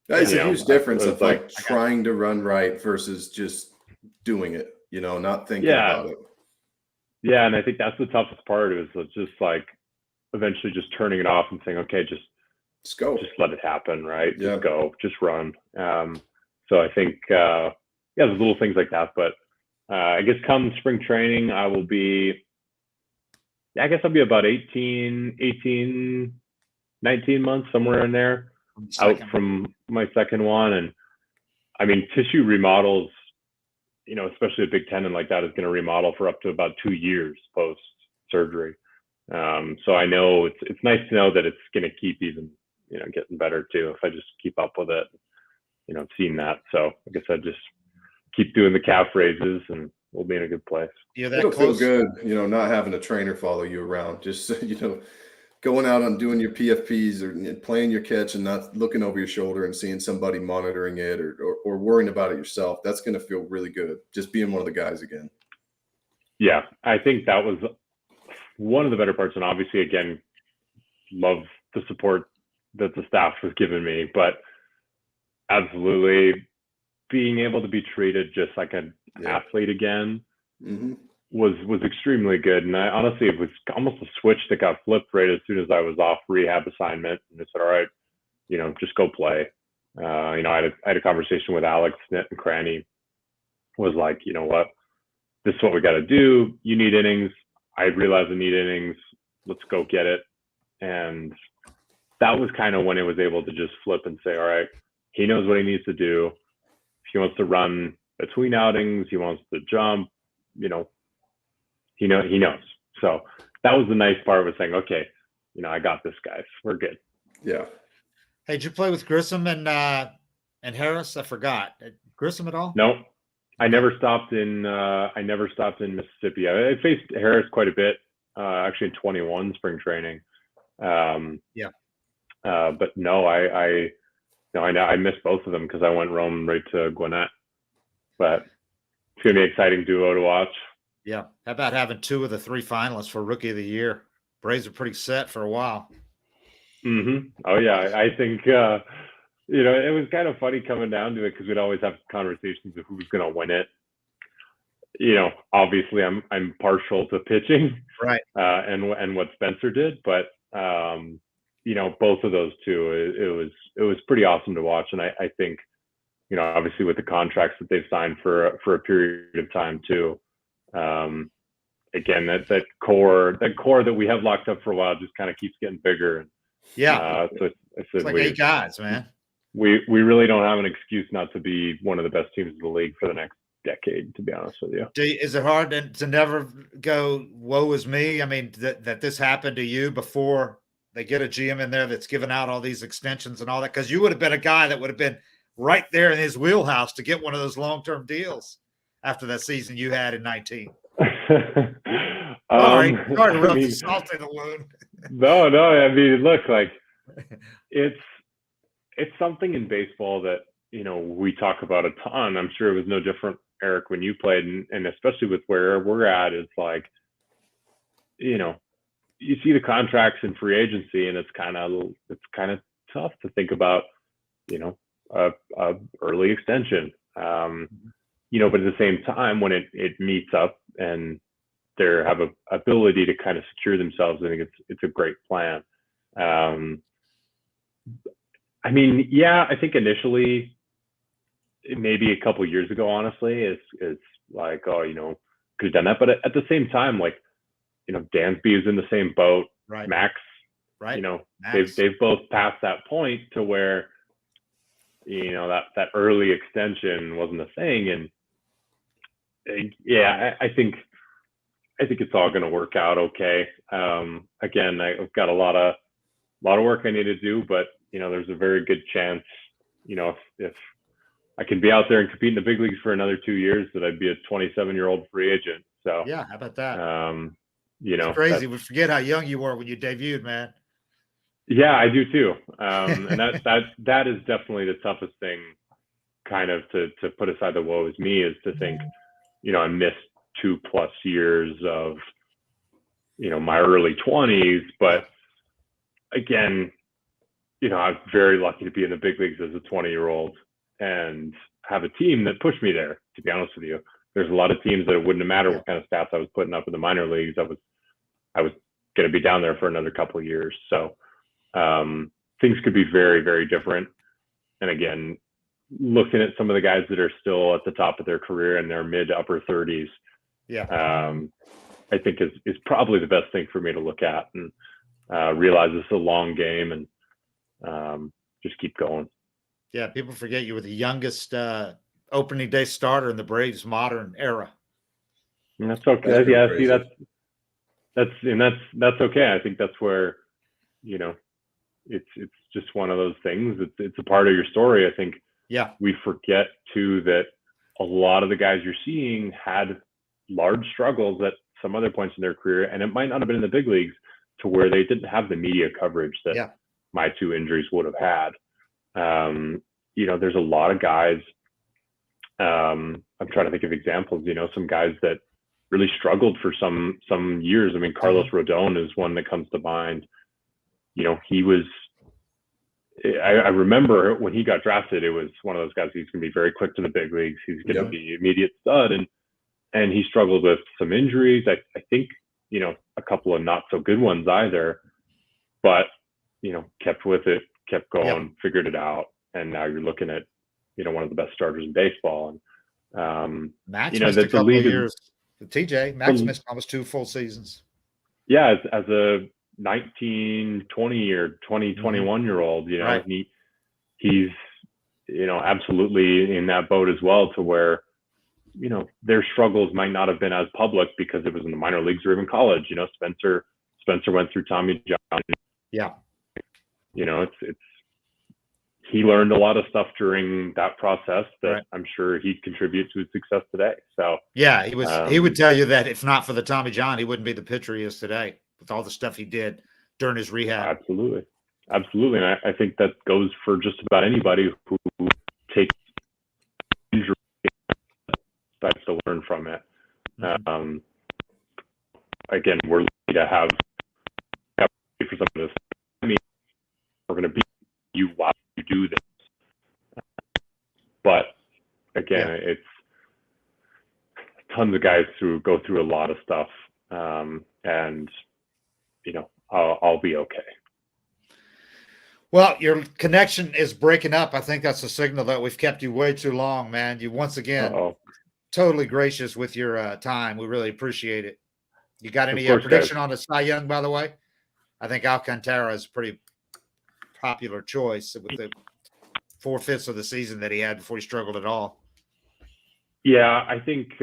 That is a huge difference of like trying to run right versus just doing it, not thinking about it. Yeah, and I think that's the toughest part is just like eventually just turning it off and saying, okay, just go. Just let it happen, right? Yeah. Just go, just run. So I think, there's little things like that. But I guess come spring training, I'll be about 19 months, somewhere in there, out from my second one. And I mean, tissue remodels, especially a big tendon like that is going to remodel for up to about 2 years post surgery. So I know it's nice to know that it's going to keep even, getting better too, if I just keep up with it, I've seen that. So I guess I just keep doing the calf raises and we'll be in a good place. It'll feel good, not having a trainer follow you around, just, going out and doing your PFPs or playing your catch and not looking over your shoulder and seeing somebody monitoring it or worrying about it yourself. That's going to feel really good. Just being one of the guys again. Yeah. I think that was one of the better parts. And obviously, again, love the support that the staff has given me, but absolutely being able to be treated just like an athlete again was extremely good. And I honestly, it was almost a switch that got flipped right as soon as I was off rehab assignment, and I said, all right, just go play. I had a conversation with Alex Snit and Cranny, was like, you know what, this is what we got to do. You need innings. I realize I need innings. Let's go get it. And that was kind of when it was able to just flip and say, all right, he knows what he needs to do. If he wants to run between outings, he wants to jump, he knows. So that was the nice part, was saying, okay, I got this, guys. We're good. Yeah. Hey, did you play with Grissom and Harris? I forgot. Grissom at all? No, I never stopped in Mississippi. I faced Harris quite a bit, actually in 21 spring training. But no, I missed both of them because I went roam right to Gwinnett. But it's gonna be an exciting duo to watch. Yeah. How about having 2 of the 3 finalists for Rookie of the Year? Braves are pretty set for a while. Oh yeah, I think it was kind of funny coming down to it because we'd always have conversations of who's going to win it. Obviously I'm partial to pitching, right? And what Spencer did, but both of those two, it was pretty awesome to watch, and I think obviously with the contracts that they've signed for a period of time too. Again, that core that we have locked up for a while just kind of keeps getting bigger. Yeah. So It's like 8 guys, man. We really don't have an excuse not to be one of the best teams in the league for the next decade, to be honest with you. Is it hard to never go, woe is me? I mean, that this happened to you before they get a GM in there that's giving out all these extensions and all that? Because you would have been a guy that would have been right there in his wheelhouse to get one of those long-term deals after that season you had in 19. Sorry to rub the salt in the wound. No. I mean, look, like it's something in baseball that, we talk about a ton. I'm sure it was no different, Eric, when you played, and especially with where we're at, it's like, you see the contracts in free agency, and it's kind of tough to think about, a early extension. But at the same time, when it meets up and they have a ability to kind of secure themselves, I think it's a great plan. I mean, yeah, I think initially, maybe a couple of years ago, honestly, it's like, oh, could have done that. But at the same time, like, Dansby is in the same boat. Right. Max, right. Max. They've both passed that point to where, that early extension wasn't a thing. And yeah, I think it's all going to work out okay. Again, I've got a lot of work I need to do, but there's a very good chance, if I can be out there and compete in the big leagues for another 2 years, that I'd be a 27-year-old free agent. So yeah, how about that? It's crazy. We forget how young you were when you debuted, man. Yeah, I do too. And that is definitely the toughest thing, kind of to put aside the woe is me, is to think, I missed 2+ years of, my early 20s. But again, I'm very lucky to be in the big leagues as a 20-year-old and have a team that pushed me there, to be honest with you. There's a lot of teams that it wouldn't have mattered what kind of stats I was putting up in the minor leagues. I was going to be down there for another couple of years. So things could be very, very different. And again, looking at some of the guys that are still at the top of their career in their mid to upper 30s, I think is probably the best thing for me to look at and realize it's a long game and just keep going. Yeah, people forget you were the youngest opening day starter in the Braves' modern era. And that's okay. Yeah, see, that's okay. I think that's where, it's just one of those things. It's a part of your story. I think we forget too that a lot of the guys you're seeing had large struggles at some other points in their career, and it might not have been in the big leagues to where they didn't have the media coverage that my 2 injuries would have had. There's a lot of guys. I'm trying to think of examples. Some guys that really struggled for some years. I mean, Carlos Rodon is one that comes to mind. He was. I remember when he got drafted, it was one of those guys. He's going to be very quick to the big leagues. He's going to be immediate stud, and he struggled with some injuries. I think a couple of not so good ones either, but kept with it, kept going, figured it out, and now you're looking at one of the best starters in baseball. And Max missed a couple of years. TJ Max missed almost 2 full seasons. Yeah, as a 19, 20 or 21-year-old, he's absolutely in that boat as well, to where their struggles might not have been as public because it was in the minor leagues or even college. Spencer went through Tommy John. Yeah. He learned a lot of stuff during that process that I'm sure he'd contribute to his success today. So yeah, he would tell you that if not for the Tommy John, he wouldn't be the pitcher he is today with all the stuff he did during his rehab. Absolutely. And I think that goes for just about anybody who takes injury starts to learn from it. Again, we're lucky to have for some of this. I mean, we're going to be you while you do this. But again, it's tons of guys go through a lot of stuff, and I'll be okay. Well, your connection is breaking up. I think that's a signal that we've kept you way too long, man. You once again Uh-oh. totally gracious with your time. We really appreciate it. You got Of any course, prediction guys. on the Cy Young, by the way? I think Alcantara is a pretty popular choice with the 4/5 of the season that he had before he struggled at all. Yeah, I think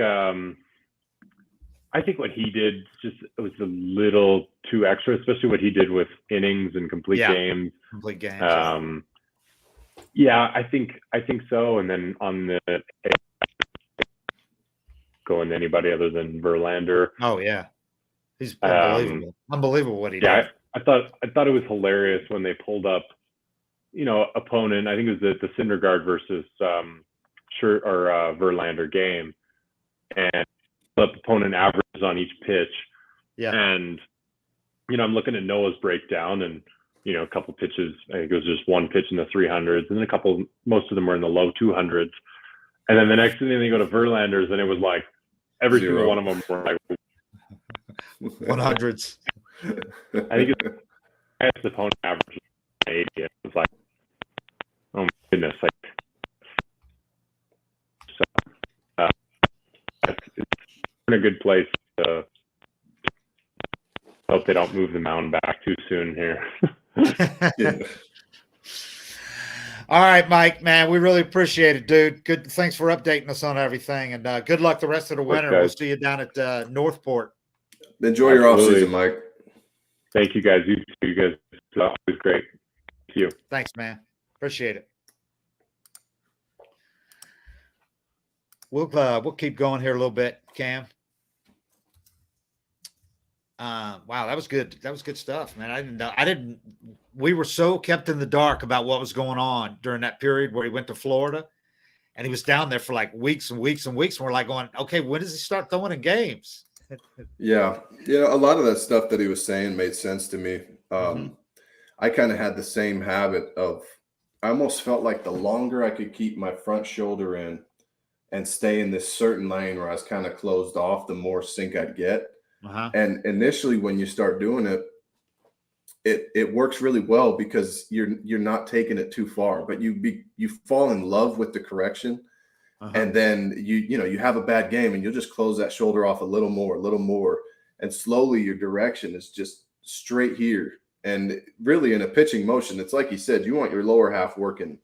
what he did just was a little too extra, especially what he did with innings and complete games. Complete games. Yeah, I think so. And then on the going to anybody other than Verlander. Oh yeah, he's unbelievable. Unbelievable what he did. Yeah, I thought it was hilarious when they pulled up, opponent. I think it was the Syndergaard versus Verlander game, and the opponent averages on each pitch. Yeah. And I'm looking at Noah's breakdown, and a couple pitches. I think it was just one pitch in the 300s, and then most of them were in the low 200s. And then the next thing they go to Verlander's, and it was like every single one of them were like 100s. I think it's the opponent average 80. It was like, oh my goodness, it's in a good place. Hope they don't move the mound back too soon here. Yeah. All right, Mike, man, we really appreciate it, dude. Good. Thanks for updating us on everything, and good luck the rest of the winter. We'll see you down at Northport. Enjoy your off season, Mike. Thank you, guys. You guys, it's always great. Thank you. Thanks, man. Appreciate it. We'll keep going here a little bit, Cam. Wow, that was good. That was good stuff, man. I didn't. We were so kept in the dark about what was going on during that period where he went to Florida, and he was down there for like weeks and weeks and weeks. And we're like going, okay, when does he start throwing in games? Yeah, a lot of that stuff that he was saying made sense to me. I kind of had the same habit of. I almost felt like the longer I could keep my front shoulder in and stay in this certain lane where I was kind of closed off, the more sink I'd get. And initially, when you start doing it, it works really well because you're not taking it too far, but you fall in love with the correction, and then you have a bad game and you'll just close that shoulder off a little more, and slowly your direction is just straight here. And really, in a pitching motion, it's like you said, you want your lower half working.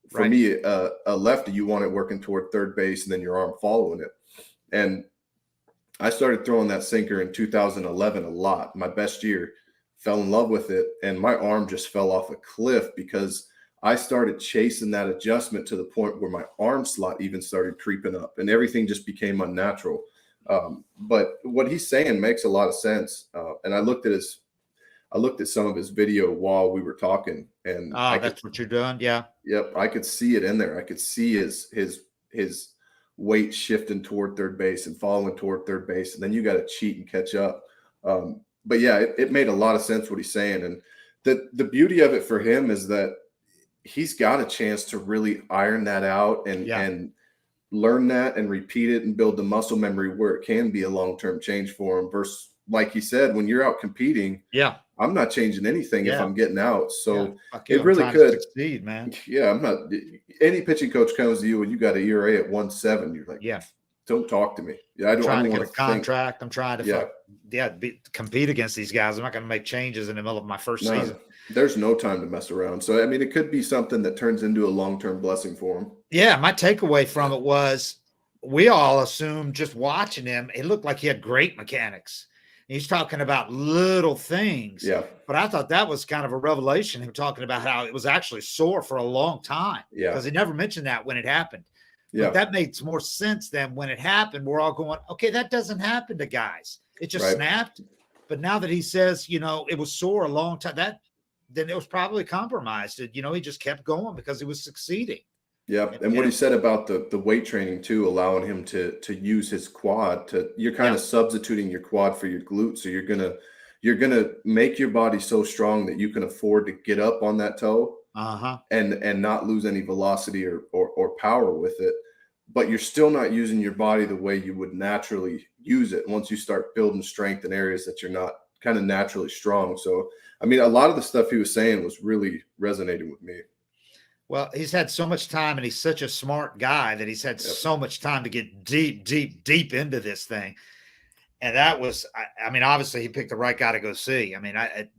For me, a lefty, you want it working toward third base and then your arm following it. And I started throwing that sinker in 2011 a lot. My best year, fell in love with it, and my arm just fell off a cliff because I started chasing that adjustment to the point where my arm slot even started creeping up, and everything just became unnatural. But what he's saying makes a lot of sense. And I looked at some of his video while we were talking, and that's what you're doing, yeah. Yep, I could see it in there. I could see his weight shifting toward third base and following toward third base, and then you got to cheat and catch up. But yeah, it made a lot of sense what he's saying, and the beauty of it for him is that he's got a chance to really iron that out and learn that and repeat it and build the muscle memory where it can be a long-term change for him. Versus, like he said, when you're out competing, I'm not changing anything if I'm getting out. So it really could succeed, man. Yeah, I'm not. Any pitching coach comes to you and you got an ERA at 1.7, you're like, don't talk to me. Yeah, I'm trying to get a contract. I'm trying to compete against these guys. I'm not going to make changes in the middle of my first season. There's no time to mess around. So I mean, it could be something that turns into a long-term blessing for him. Yeah, my takeaway from it was we all assumed just watching him, it looked like he had great mechanics. He's talking about little things. Yeah. But I thought that was kind of a revelation. Him talking about how it was actually sore for a long time. Yeah. Because he never mentioned that when it happened. Yeah. But that made more sense than when it happened. We're all going, okay, that doesn't happen to guys. It just snapped. But now that he says, it was sore a long time, then it was probably compromised. He just kept going because he was succeeding. Yeah, and what he said about the weight training too, allowing him to use his quad you're kind of substituting your quad for your glute. So you're gonna make your body so strong that you can afford to get up on that toe and not lose any velocity or power with it. But you're still not using your body the way you would naturally use it once you start building strength in areas that you're not kind of naturally strong. So, I mean, a lot of the stuff he was saying was really resonating with me. Well, he's had so much time, and he's such a smart guy that he's had so much time to get deep into this thing. And that was, I mean, obviously he picked the right guy to go see. I mean,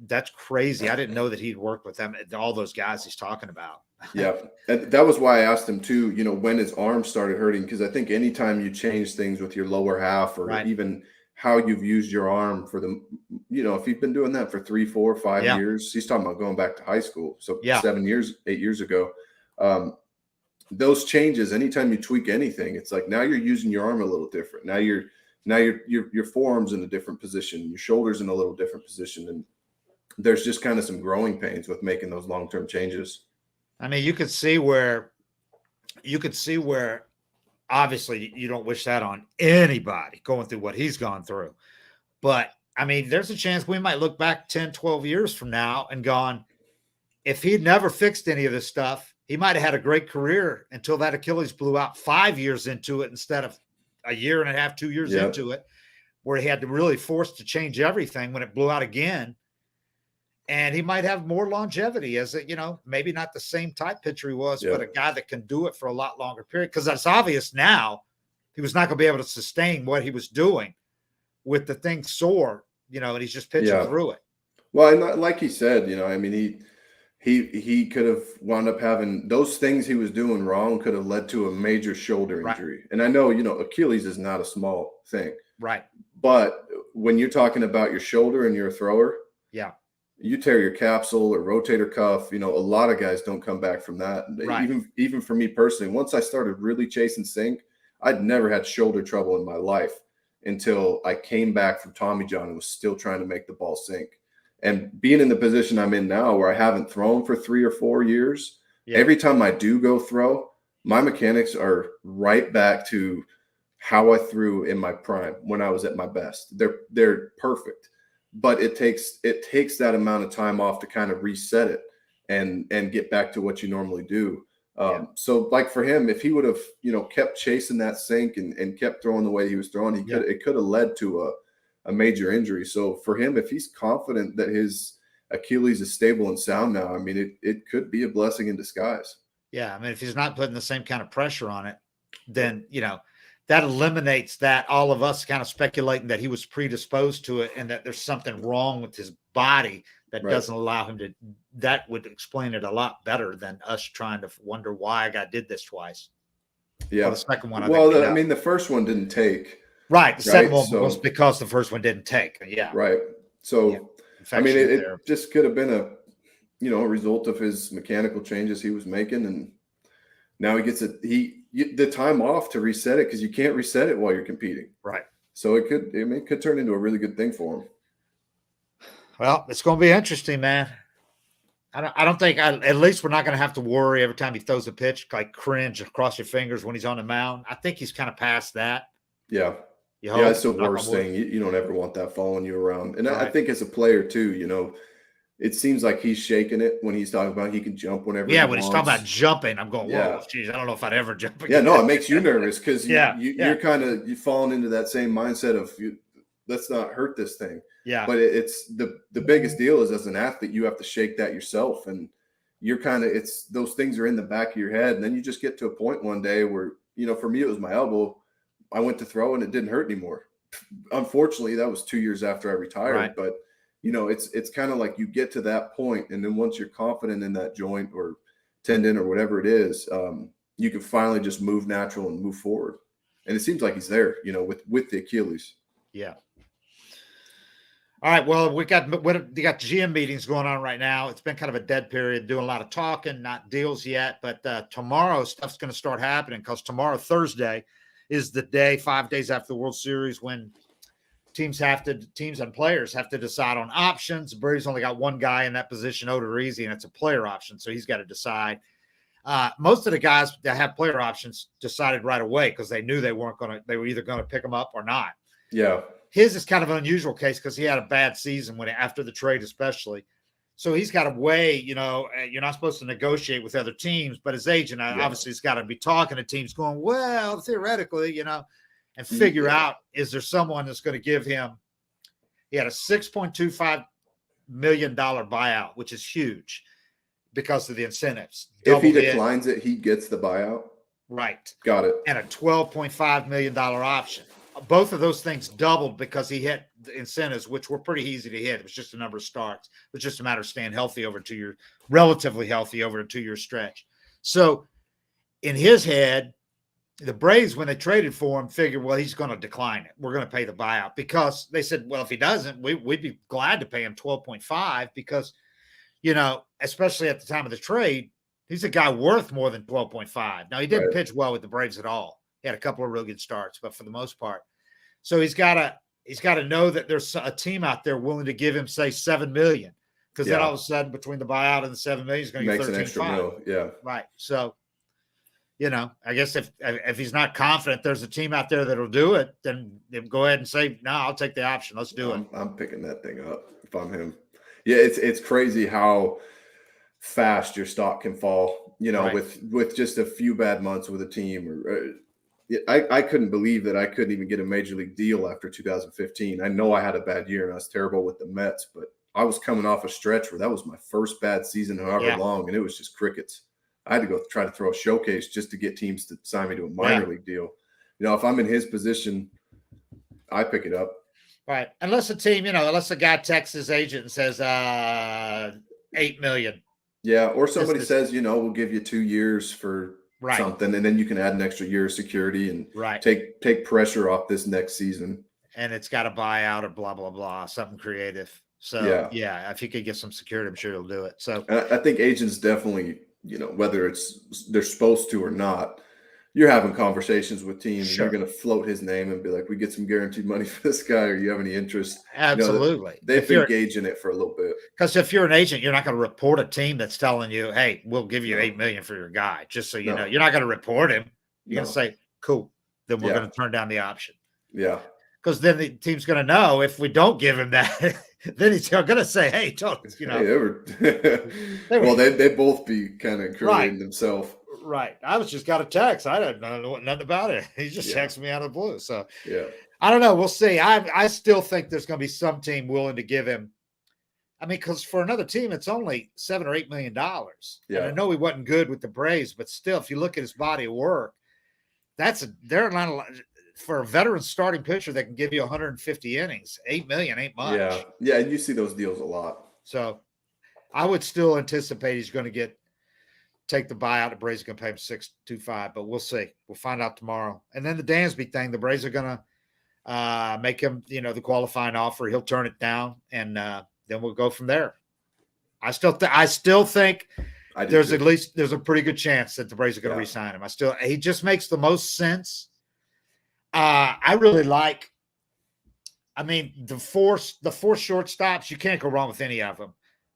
that's crazy. I didn't know that he'd worked with them, all those guys he's talking about. Yeah. And that was why I asked him too, you know, when his arm started hurting, because I think anytime you change things with your lower half or even how you've used your arm for the, you know, if you've been doing that for 3, 4, 5 years, he's talking about going back to high school. So 7 years, 8 years ago, those changes, anytime you tweak anything, it's like, now you're using your arm a little different. Now your forearm's in a different position, your shoulder's in a little different position. And there's just kind of some growing pains with making those long-term changes. I mean, you could see where obviously you don't wish that on anybody going through what he's gone through. But I mean, there's a chance we might look back 10, 12 years from now and gone, if he'd never fixed any of this stuff, he might have had a great career until that Achilles blew out 5 years into it instead of a year and a half, 2 years into it, where he had to really force to change everything when it blew out again. And he might have more longevity as a, you know, maybe not the same type pitcher he was, but a guy that can do it for a lot longer period. Because it's obvious now he was not going to be able to sustain what he was doing with the thing sore, you know, and he's just pitching through it. Well, and like he said, you know, I mean, he could have wound up having those things he was doing wrong could have led to a major shoulder injury. And I know, you know, Achilles is not a small thing. Right. But when you're talking about your shoulder and you're a thrower, you tear your capsule or rotator cuff, you know, a lot of guys don't come back from that. Right. Even for me personally, once I started really chasing sink, I'd never had shoulder trouble in my life until I came back from Tommy John and was still trying to make the ball sink. And being in the position I'm in now where I haven't thrown for 3 or 4 years, every time I do go throw, my mechanics are right back to how I threw in my prime when I was at my best. They're perfect. But it takes that amount of time off to kind of reset it and get back to what you normally do. So like for him, if he would have, you know, kept chasing that sink and kept throwing the way he was throwing, it could have led to a major injury. So for him, if he's confident that his Achilles is stable and sound now, I mean, it could be a blessing in disguise. Yeah. I mean, if he's not putting the same kind of pressure on it, then, you know, that eliminates that all of us kind of speculating that he was predisposed to it and that there's something wrong with his body that doesn't allow him to. That would explain it a lot better than us trying to wonder why I did this twice. Yeah. Well, the second one. I mean, the first one didn't take. Right. The second one was because the first one didn't take. Yeah. Right. So, I mean, it just could have been a result of his mechanical changes he was making. And now he gets the time off to reset it because you can't reset it while you're competing. Right. So it could turn into a really good thing for him. Well, it's going to be interesting, man. I don't think at least we're not going to have to worry every time he throws a pitch, like cringe across your fingers when he's on the mound. I think he's kind of past that. Yeah. Yeah, it's the worst thing. You don't ever want that following you around. And I think as a player too, you know, it seems like he's shaking it when he's talking about he can jump whenever he wants. He's talking about jumping, I'm going, whoa, geez, I don't know if I'd ever jump again. Yeah, no, it makes you nervous because you're kind of falling into that same mindset of let's not hurt this thing. Yeah. But it's the biggest deal is as an athlete, you have to shake that yourself. And you're it's those things are in the back of your head. And then you just get to a point one day where, you know, for me, it was my elbow. I went to throw and it didn't hurt anymore. Unfortunately, that was 2 years after I retired. Right. But you know, it's kind of like you get to that point, and then once you're confident in that joint or tendon or whatever it is, you can finally just move natural and move forward. And it seems like he's there, you know, with the Achilles. Yeah. All right. Well, we got GM meetings going on right now. It's been kind of a dead period, doing a lot of talking, not deals yet. But tomorrow stuff's going to start happening because tomorrow, Thursday, is the day, 5 days after the World Series, when teams and players have to decide on options. Brady's only got one guy in that position, Odorizzi, and it's a player option, so he's got to decide. Most of the guys that have player options decided right away because they knew they were either going to pick them up or not. Yeah. His is kind of an unusual case because he had a bad season after the trade, especially. So he's got to weigh, you know, you're not supposed to negotiate with other teams, but his agent obviously has got to be talking to teams going, well, theoretically, you know, and figure out, is there someone that's going to give him, He had a $6.25 million buyout, which is huge because of the incentives. If he declines it, he gets the buyout. Right. Got it. And a $12.5 million option. Both of those things doubled because he hit the incentives, which were pretty easy to hit. It was just a number of starts. It was just a matter of staying healthy over 2 years, relatively healthy over a 2-year stretch. So in his head, the Braves, when they traded for him, figured, well, he's going to decline it. We're going to pay the buyout because they said, well, if he doesn't, we'd be glad to pay him 12.5 because, especially at the time of the trade, he's a guy worth more than 12.5. Now, he didn't pitch well with the Braves at all. He had a couple of real good starts, but for the most part. So he's got to know that there's a team out there willing to give him, say, $7 million. Because then all of a sudden, between the buyout and the $7 million, he's going to get 13.5. Makes an extra mil, yeah. Right. So, I guess if he's not confident there's a team out there that'll do it, then go ahead and say, no, I'll take the option. Let's do it. I'm picking that thing up if I'm him. Yeah, it's crazy how fast your stock can fall, with just a few bad months with a team. I couldn't believe that I couldn't even get a major league deal after 2015. I know I had a bad year and I was terrible with the Mets, but I was coming off a stretch where that was my first bad season, however long, and it was just crickets. I had to go try to throw a showcase just to get teams to sign me to a minor league deal. If I'm in his position, I pick it up. Right. Unless a team, unless a guy texts his agent and says $8 million. Yeah. Or somebody says, we'll give you 2 years for something, and then you can add an extra year of security and take pressure off this next season. And it's got a buyout or blah, blah, blah, something creative. So, if he could get some security, I'm sure he'll do it. So I think agents definitely, whether they're supposed to or not, you're having conversations with teams. Sure. You're going to float his name and be like, we get some guaranteed money for this guy, or you have any interest? Absolutely. They've been gauging it for a little bit. Because if you're an agent, you're not going to report a team that's telling you, hey, we'll give you $8 million for your guy. Just so you know, you're not going to report him. You're going to say, cool, then we're going to turn down the option. Yeah. Because then the team's going to know if we don't give him that, then he's going to say, hey, well, they'd both be kind of incriminating themselves. Right. I was just got a text. I didn't know nothing about it. He just texted me out of the blue. So I don't know. We'll see. I still think there's going to be some team willing to give him. I mean, because for another team, it's only $7 or $8 million. Yeah. And I know he wasn't good with the Braves, but still, if you look at his body of work, they're not for a veteran starting pitcher that can give you 150 innings. $8 million ain't much. Yeah. Yeah. And you see those deals a lot. So I would still anticipate he's going to take the buyout. The Braves are going to pay him $6.25, but we'll see. We'll find out tomorrow. And then the Dansby thing, the Braves are going to make him, the qualifying offer. He'll turn it down, and then we'll go from there. I still think there's a pretty good chance that the Braves are going to re-sign him. He just makes the most sense. I really like. I mean, the four shortstops, you can't go wrong with any of them.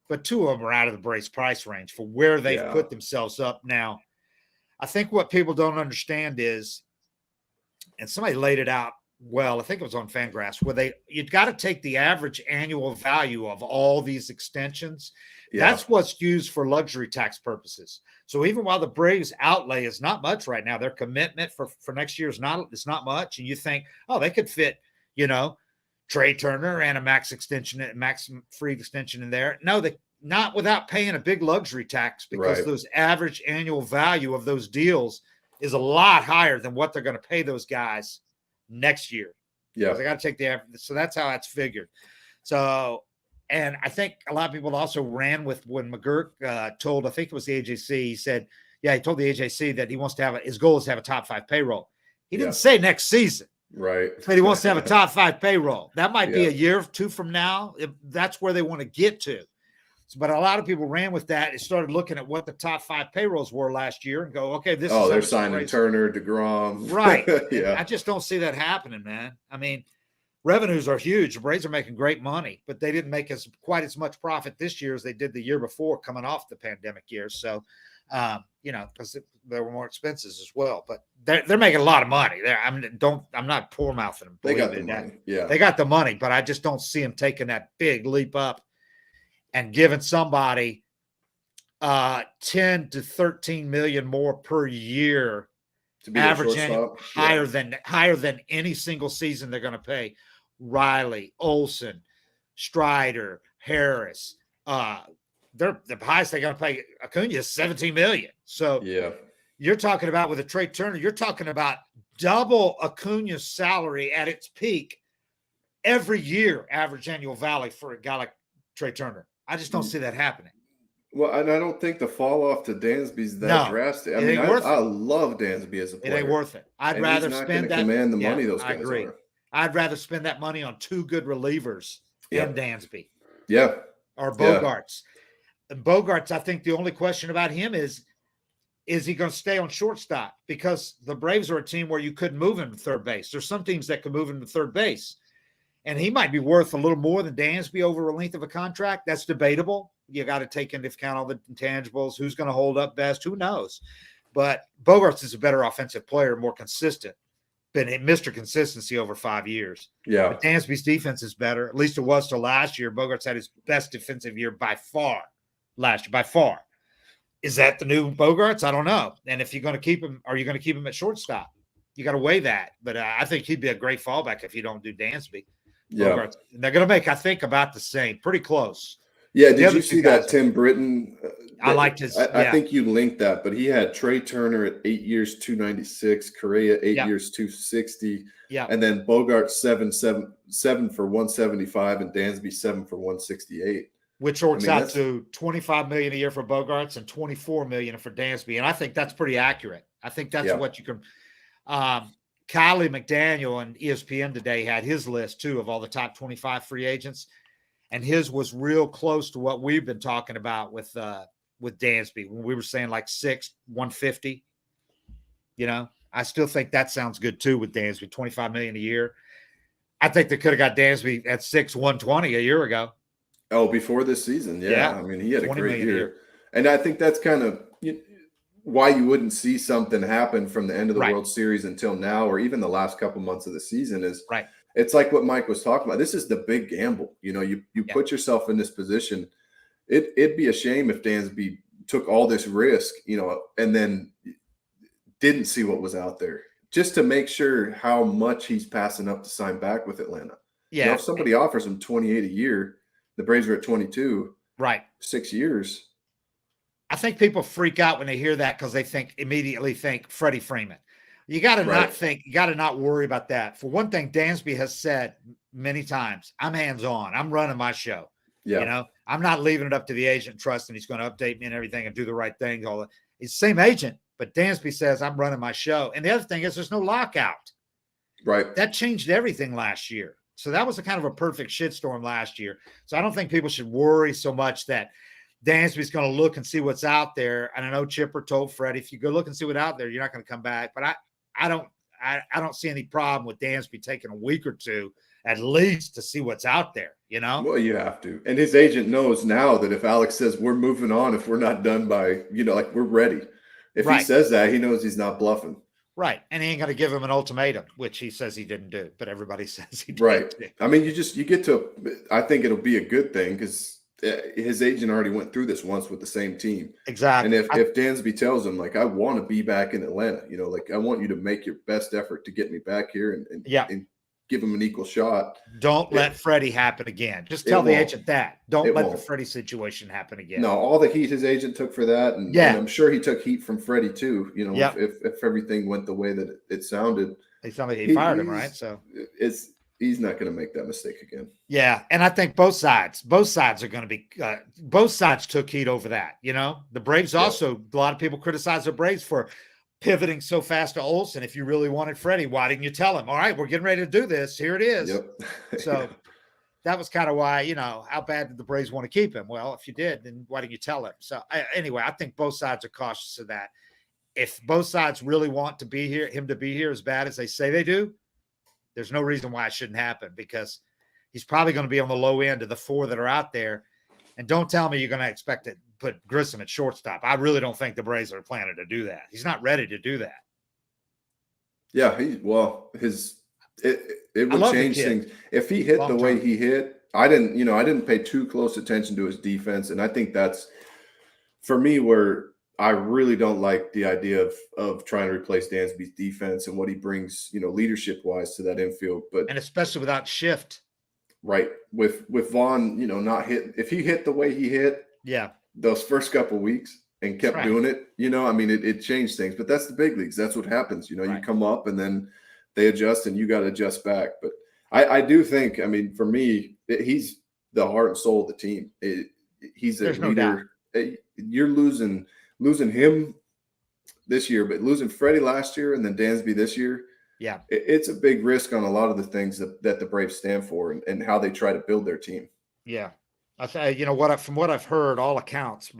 But 2 of them are out of the Braves price range for where they've put themselves up now. I think what people don't understand is, and somebody laid it out well, I think it was on Fangraphs, where you've got to take the average annual value of all these extensions. Yeah. That's what's used for luxury tax purposes. So even while the Braves outlay is not much right now, their commitment for next year is not much. And you think, they could fit, Trey Turner and a max free extension in there. No, not without paying a big luxury tax, because those average annual value of those deals is a lot higher than what they're going to pay those guys next year. Yeah. They got to take the average. So that's how that's figured. So, and I think a lot of people also ran with when McGurk told, I think it was the AJC, he said, he told the AJC that he wants to his goal is to have a top 5 payroll. He didn't say next season. Right. But he wants to have a top 5 payroll. That might be a year or 2 from now. If that's where they want to get to. But a lot of people ran with that and started looking at what the top 5 payrolls were last year and go, okay, this is. They're signing Turner, DeGrom. Right. I just don't see that happening, man. I mean, revenues are huge. The Braves are making great money, but they didn't make quite as much profit this year as they did the year before, coming off the pandemic years. So, because there were more expenses as well, but they're making a lot of money. I'm not poor mouthing them. They got the money. Yeah, they got the money, but I just don't see them taking that big leap up and giving somebody 10 to 13 million more per year, to be average higher than any single season they're going to pay Riley, Olsen, Strider, Harris. The highest they're going to pay Acuna is $17 million. So Yeah. you're talking about with a Trey Turner, you're talking about double Acuna's salary at its peak every year, average annual value for a guy like Trey Turner. I just don't see that happening. Well, and I don't think the fall off to Dansby's that drastic. I mean, I love Dansby as a player. It ain't worth it. I'd rather spend that. Command the money those guys agree. are. I'd rather spend that money on two good relievers than Dansby. Yeah. Or Bogarts. And Bogarts, I think the only question about him is he going to stay on shortstop? Because the Braves are a team where you couldn't move him to third base. There's some teams that can move him to third base. And he might be worth a little more than Dansby over a length of a contract. That's debatable. You got to take into account all the intangibles. Who's going to hold up best? Who knows? But Bogarts is a better offensive player, more consistent. Been Mr. Consistency over 5 years. Yeah. But Dansby's defense is better. At least it was till last year. Bogarts had his best defensive year by far last year, by far. Is that the new Bogarts? I don't know. And if you're going to keep him, are you going to keep him at shortstop? You got to weigh that. But I think he'd be a great fallback if you don't do Dansby. Yeah. Bogarts. And they're going to make, I think, about the same. Pretty close. Yeah. Did you see that Tim Britton? I liked his. I think you linked that, but he had Trey Turner at 8 years, 296, Correa 8 years, 260. Yeah. And then Bogart 7 for 175 and Dansby 7 for 168. Which works out to $25 million a year for Bogarts and $24 million for Dansby. And I think that's pretty accurate. I think that's what you can Kylie McDaniel on ESPN today had his list too of all the top 25 free agents. And his was real close to what we've been talking about with Dansby when we were saying like 6, 150. You know, I still think that sounds good too with Dansby, $25 million a year. I think they could have got Dansby at 6, 120 a year ago. Oh, before this season. Yeah. I mean, he had a great year. And I think that's kind of why you wouldn't see something happen from the end of the World Series until now, or even the last couple months of the season is it's like what Mike was talking about. This is the big gamble. You know, you put yourself in this position. It'd be a shame if Dansby took all this risk, you know, and then didn't see what was out there just to make sure how much he's passing up to sign back with Atlanta. Yeah. You know, if somebody offers him 28 a year, the Braves are at 22. Right. 6 years. I think people freak out when they hear that because they immediately think Freddie Freeman. You got to not worry about that. For one thing, Dansby has said many times, I'm hands-on. I'm running my show. Yeah. You know, I'm not leaving it up to the agent, trusting he's going to update me and everything and do the right thing. He's the same agent, but Dansby says I'm running my show. And the other thing is there's no lockout. Right. That changed everything last year. So that was a kind of a perfect shitstorm last year. So I don't think people should worry so much that Dansby's going to look and see what's out there. And I know Chipper told Freddie, if you go look and see what's out there, you're not going to come back. But I don't see any problem with Dansby taking a week or two at least to see what's out there, you know? Well, you have to. And his agent knows now that if Alex says we're moving on, if we're not done by, you know, like we're ready. If he says that, he knows he's not bluffing. Right. And he ain't going to give him an ultimatum, which he says he didn't do, but everybody says he did. Right. I mean, you get to, I think it'll be a good thing because his agent already went through this once with the same team. Exactly. And if Dansby tells him, like, I want to be back in Atlanta, you know, like I want you to make your best effort to get me back here and give him an equal shot. Don't let Freddie happen again. Just tell the agent that. Don't let the Freddie situation happen again. No, all the heat his agent took for that. And I'm sure he took heat from Freddie too, you know, if everything went the way that it sounded. It sounded like he fired him, right? So he's not going to make that mistake again. Yeah. And I think both sides are going to be, both sides took heat over that. You know, the Braves also, a lot of people criticize the Braves for pivoting so fast to Olsen. If you really wanted Freddie, why didn't you tell him? All right, we're getting ready to do this. Here it is. Yep. So that was kind of why, you know, how bad did the Braves want to keep him? Well, if you did, then why didn't you tell him? So anyway, I think both sides are cautious of that. If both sides really want to be here, him to be here as bad as they say they do, there's no reason why it shouldn't happen because he's probably going to be on the low end of the 4 that are out there. And don't tell me you're going to expect to put Grissom at shortstop. I really don't think the Braves are planning to do that. He's not ready to do that. Yeah, it would change things if he hit the way he hit. I didn't pay too close attention to his defense, and I think that's for me where I really don't like the idea of trying to replace Dansby's defense and what he brings, you know, leadership wise to that infield. But and especially without Shift. right. With Vaughn, not hit. If he hit the way he hit, Yeah. those first couple weeks and kept doing it, it changed things. But that's the big leagues. That's what happens. You come up and then they adjust and you got to adjust back. But I do think, for me, he's the heart and soul of the team. He's a leader. You're losing him this year, but losing Freddie last year and then Dansby this year. Yeah. It's a big risk on a lot of the things that the Braves stand for and how they try to build their team. Yeah. From what I've heard, by all accounts,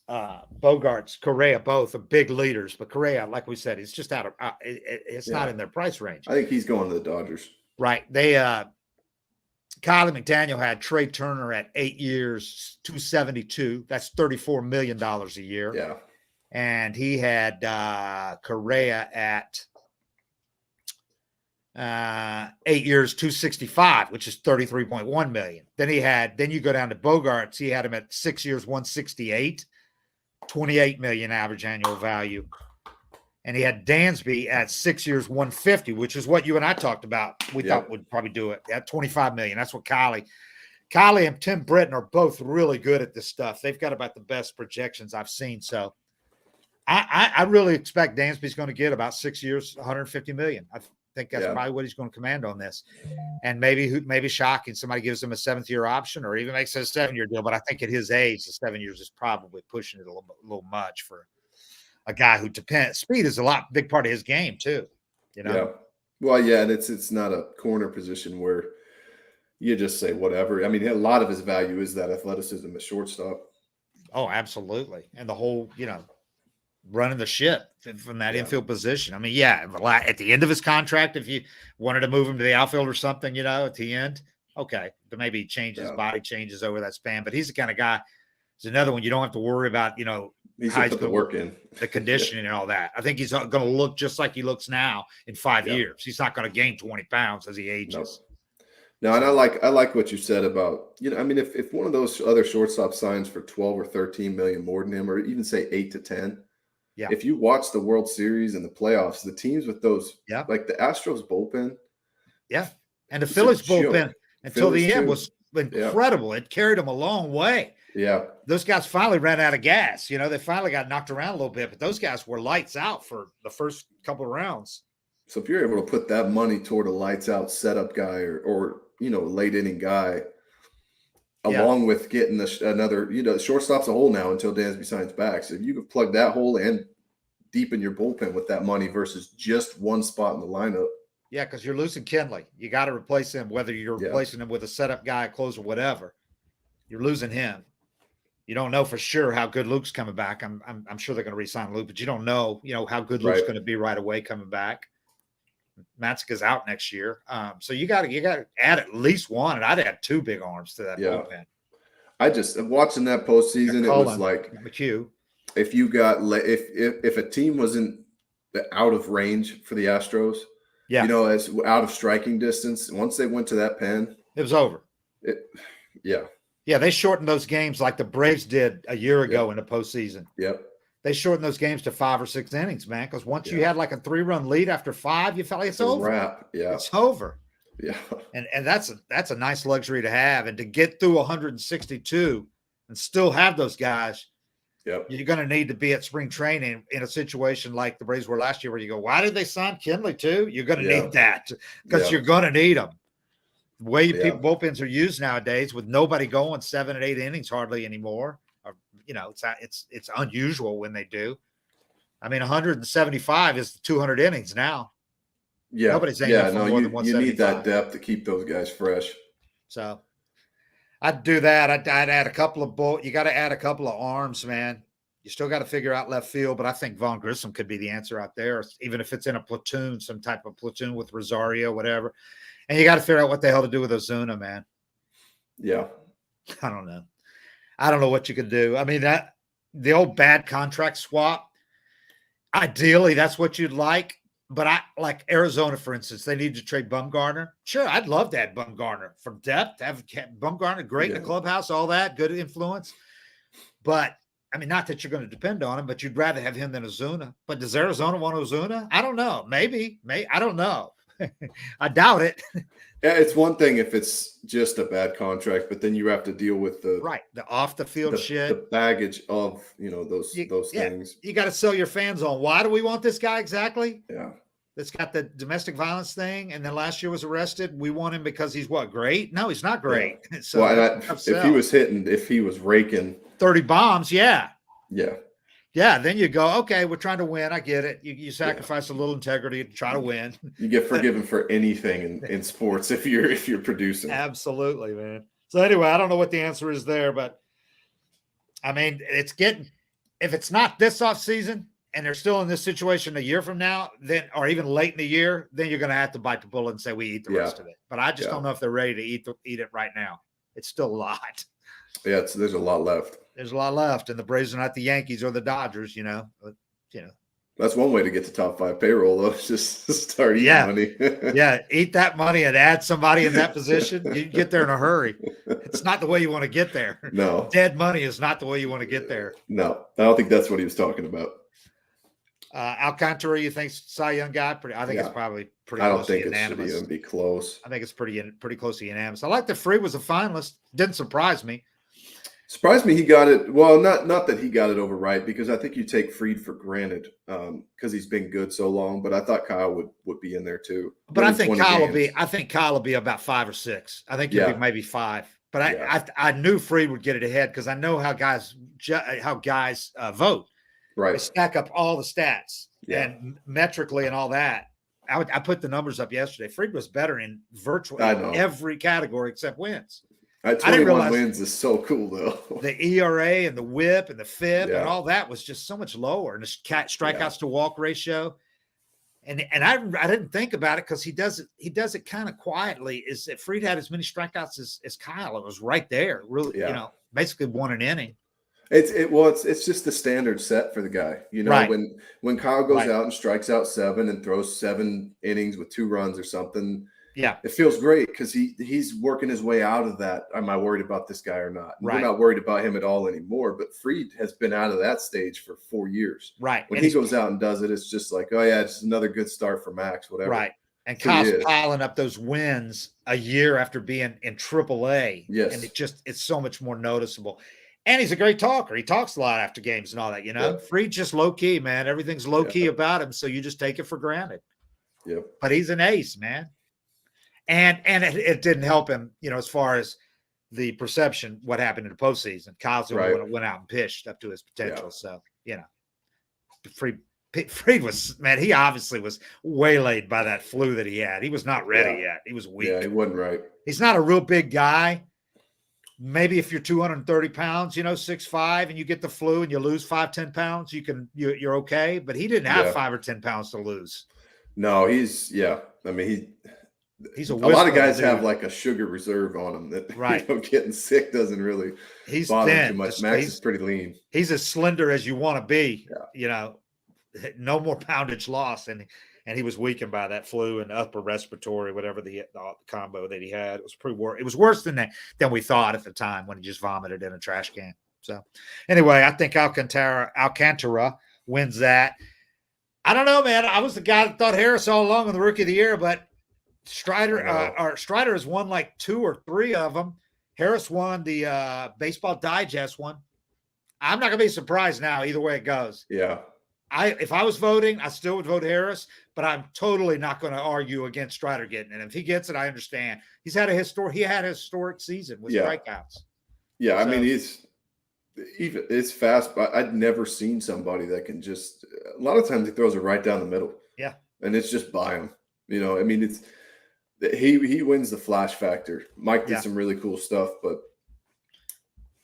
Bogarts, Correa, both are big leaders, but Correa, like we said, he's just out of it's not in their price range. I think he's going to the Dodgers. Right. They Kylie McDaniel had Trey Turner at 8 years, $272. That's $34 million a year. Yeah. And he had Correa at 8 years, $265, which is $33.1 million. Then you go down to Bogarts. He had him at 6 years, $168, $28 million average annual value. And he had Dansby at 6 years, $150, which is what you and I talked about. We thought would probably do it at $25 million. That's what Kylie and Tim Britton are both really good at this stuff. They've got about the best projections I've seen. So I really expect Dansby's going to get about 6 years, $150 million. I think that's probably what he's going to command on this. And maybe shocking, somebody gives him a 7th-year option or even makes it a 7-year deal. But I think at his age, the 7 years is probably pushing it a little much for a guy who depends. Speed is big part of his game too. Yeah. Well, yeah, and it's not a corner position where you just say whatever. A lot of his value is that athleticism at shortstop. Oh, absolutely. And the whole, running the ship from that infield position. At the end of his contract, if you wanted to move him to the outfield or something, at the end, okay. But maybe his body changes over that span. But he's the kind of guy, he's another one you don't have to worry about, he's going to put the work in. The conditioning and all that. I think he's going to look just like he looks now in 5 years. He's not going to gain 20 pounds as he ages. No, and I like what you said about, if one of those other shortstop signs for 12 or 13 million more than him, or even say 8 to 10, if you watch the World Series and the playoffs, the teams with those, like the Astros bullpen. Yeah. And the Phillies bullpen until the end was incredible. It carried them a long way. Yeah. Those guys finally ran out of gas. They finally got knocked around a little bit, but those guys were lights out for the first couple of rounds. So if you're able to put that money toward a lights out setup guy or late inning guy, along with getting another, shortstop's a hole now until Dansby signs back. So if you could plug that hole and deepen your bullpen with that money versus just one spot in the lineup. Yeah, because you're losing Kenley. You got to replace him, whether you're replacing him with a setup guy, a closer, whatever. You're losing him. You don't know for sure how good Luke's coming back. I'm sure they're going to re-sign Luke, but you don't know, how good Luke's going to be right away coming back. Matsuka's out next year. So you got to add at least one, and I'd add 2 big arms to that bullpen. I just watching that postseason, it was like McHugh. If you got if a team wasn't out of range for the Astros, as out of striking distance, once they went to that pen, it was over. Yeah, they shortened those games like the Braves did a year ago in the postseason. Yep. They shortened those games to 5 or 6 innings, man, because once you had like a 3-run lead after 5, you felt like it's over. Wrap. Yeah. It's over. Yeah. And that's a nice luxury to have. And to get through 162 and still have those guys, you're going to need to be at spring training in a situation like the Braves were last year where you go, why did they sign Kenley too? You're going to need that because you're going to need them. The way people bullpens are used nowadays with nobody going 7 and 8 innings hardly anymore. It's unusual when they do. 175 is 200 innings now. Yeah. Nobody's saying that for more than 175. You need that depth to keep those guys fresh. So I'd do that. I'd add a couple of you got to add a couple of arms, man. You still got to figure out left field, but I think Vaughn Grissom could be the answer out there, even if it's in a platoon, some type of platoon with Rosario, whatever. And you got to figure out what the hell to do with Ozuna, man. Yeah. I don't know. I don't know what you could do. The old bad contract swap, ideally that's what you'd like. But I like Arizona, for instance, they need to trade Bumgarner. Sure, I'd love to have Bumgarner for depth. Have Bumgarner great in the clubhouse, all that, good influence. But, not that you're going to depend on him, but you'd rather have him than Ozuna. But does Arizona want Ozuna? I don't know. Maybe. I don't know. I doubt it. Yeah, it's one thing if it's just a bad contract, but then you have to deal with the Right. The off the field shit. the baggage of those things. You got to sell your fans on why do we want this guy exactly? Yeah. That's got the domestic violence thing, and then last year was arrested. We want him because he's what, great? No, he's not great. Yeah. So well, if he was raking 30 bombs, yeah. Yeah, then you go, okay, we're trying to win. I get it. You sacrifice a little integrity to try to win. You get forgiven for anything in sports if you're producing. Absolutely, man. So anyway, I don't know what the answer is there, but I mean, if it's not this off season and they're still in this situation a year from now, then or even late in the year, then you're going to have to bite the bullet and say we eat the rest of it. But I just don't know if they're ready to eat it right now. It's still a lot. Yeah, there's a lot left. There's a lot left, and the Braves are not the Yankees or the Dodgers, But, that's one way to get to top 5 payroll, though. Just start eating money. Eat that money and add somebody in that position. You get there in a hurry. It's not the way you want to get there. No, dead money is not the way you want to get there. No, I don't think that's what he was talking about. Alcantara, you think Cy Young guy? I think it's probably pretty. I don't close think to it should unanimous. even be close. I think it's pretty close to unanimous. I like that Freed was a finalist. Didn't surprise me. Surprised me he got it. Well, not that he got it over right, because I think you take Freed for granted because he's been good so long. But I thought Kyle would be in there too. But I think Kyle will be about 5 or 6. I think he'll be maybe 5. But I knew Freed would get it ahead because I know how guys vote. Right. They stack up all the stats and metrically and all that. I put the numbers up yesterday. Freed was better in virtually every category except wins. 21 wins is so cool, though. The ERA and the WHIP and the FIP and all that was just so much lower, and the strikeouts to walk ratio. And I didn't think about it because he does it kind of quietly. Is that Freed had as many strikeouts as Kyle? It was right there, really. Basically won an inning. It's just the standard set for the guy. When Kyle goes out and strikes out 7 and throws 7 innings with 2 runs or something. Yeah, it feels great because he's working his way out of that. Am I worried about this guy or not? We're not worried about him at all anymore. But Freed has been out of that stage for 4 years. Right. When he goes out and does it, it's just like, oh yeah, it's another good start for Max. Whatever. Right. And Kyle's piling up those wins a year after being in AAA. Yes. And it's so much more noticeable. And he's a great talker. He talks a lot after games and all that. Yep. Freed's just low key, man. Everything's low key about him, so you just take it for granted. Yep. But he's an ace, man. And it didn't help him, as far as the perception, what happened in the postseason. Kyle's the one that went out and pitched up to his potential. So, Freed was, man, he obviously was waylaid by that flu that he had. He was not ready yet. He was weak. Yeah, he wasn't right. He's not a real big guy. Maybe if you're 230 pounds, 6'5", and you get the flu and you lose 5-10 pounds, you're okay. But he didn't have 5 or 10 pounds to lose. No, he's a lot of guys have like a sugar reserve on him that getting sick doesn't really bother him too much. Max is pretty lean. He's as slender as you want to be. No more poundage loss, and he was weakened by that flu and upper respiratory, whatever the combo that he had. It was it was worse than we thought at the time when he just vomited in a trash can. So anyway, I think Alcantara wins that. I don't know, man. I was the guy that thought Harris all along in the Rookie of the Year, but Strider has won like 2 or 3 of them. Harris won the Baseball Digest one. I'm not gonna be surprised now either way it goes. Yeah. If I was voting, I still would vote Harris, but I'm totally not going to argue against Strider getting it. If he gets it, I understand. He had a historic season with strikeouts. Yeah, I mean it's fast, but I'd never seen somebody that can just. A lot of times he throws it right down the middle. Yeah, and it's just by him. I mean it's. He wins the flash factor. Mike did some really cool stuff, but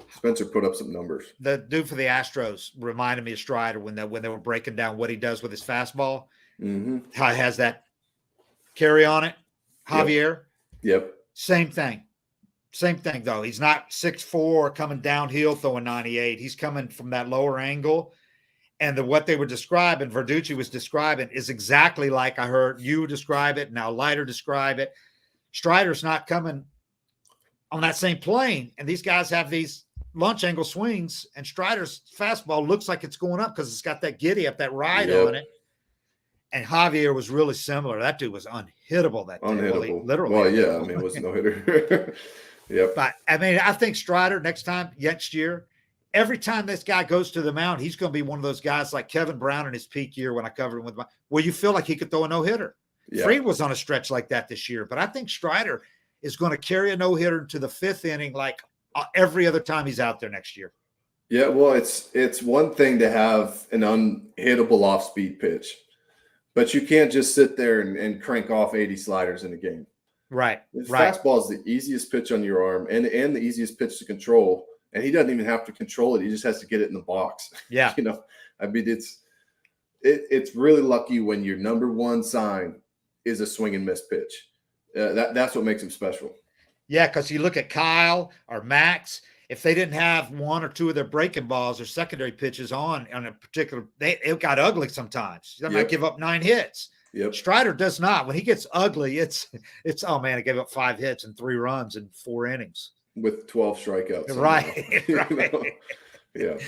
Spencer put up some numbers. The dude for the Astros reminded me of Strider when they were breaking down what he does with his fastball. Mm-hmm. How he has that carry on it. Javier. Yep. Same thing. Same thing, though. He's not 6'4", coming downhill throwing 98. He's coming from that lower angle. And what they were describing, Verducci was describing, is exactly like I heard you describe it, now Leiter describe it. Strider's not coming on that same plane. And these guys have these launch angle swings, and Strider's fastball looks like it's going up because it's got that giddy up, that ride on it. And Javier was really similar. That dude was unhittable that day. Unhittable. Literally. Well, yeah. Unhittable. I mean, it was no hitter. Yep. But I mean, I think Strider next year, every time this guy goes to the mound, he's going to be one of those guys like Kevin Brown in his peak year when I covered him with where you feel like he could throw a no-hitter. Yeah. Freed was on a stretch like that this year, but I think Strider is going to carry a no-hitter to the 5th inning like every other time he's out there next year. Yeah, well, it's one thing to have an unhittable off-speed pitch, but you can't just sit there and crank off 80 sliders in a game. Right. Fastball is the easiest pitch on your arm and the easiest pitch to control, and he doesn't even have to control it. He just has to get it in the box. Yeah. I mean, it's really lucky when your number one sign is a swing and miss pitch. That's what makes him special. Yeah, because you look at Kyle or Max, if they didn't have one or two of their breaking balls or secondary pitches on a particular, it got ugly sometimes. They might give up 9 hits. Yep. Strider does not. When he gets ugly, it's oh man, I gave up 5 hits and 3 runs in 4 innings with 12 strikeouts. Right. Yeah.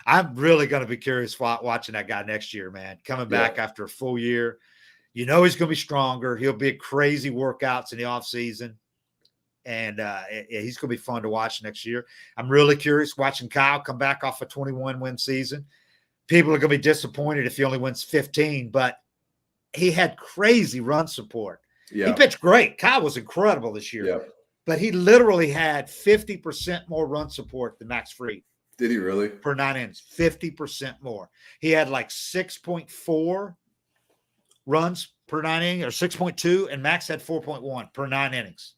I'm really going to be curious watching that guy next year, man. Coming back after a full year. He's going to be stronger. He'll be crazy workouts in the offseason. And he's going to be fun to watch next year. I'm really curious watching Kyle come back off a 21-win season. People are going to be disappointed if he only wins 15, but he had crazy run support. Yeah. He pitched great. Kyle was incredible this year. Yeah. But he literally had 50% more run support than Max Fried. Did he really? Per 9 innings, 50% more. He had like 6.4 runs per 9 innings, or 6.2, and Max had 4.1 per 9 innings.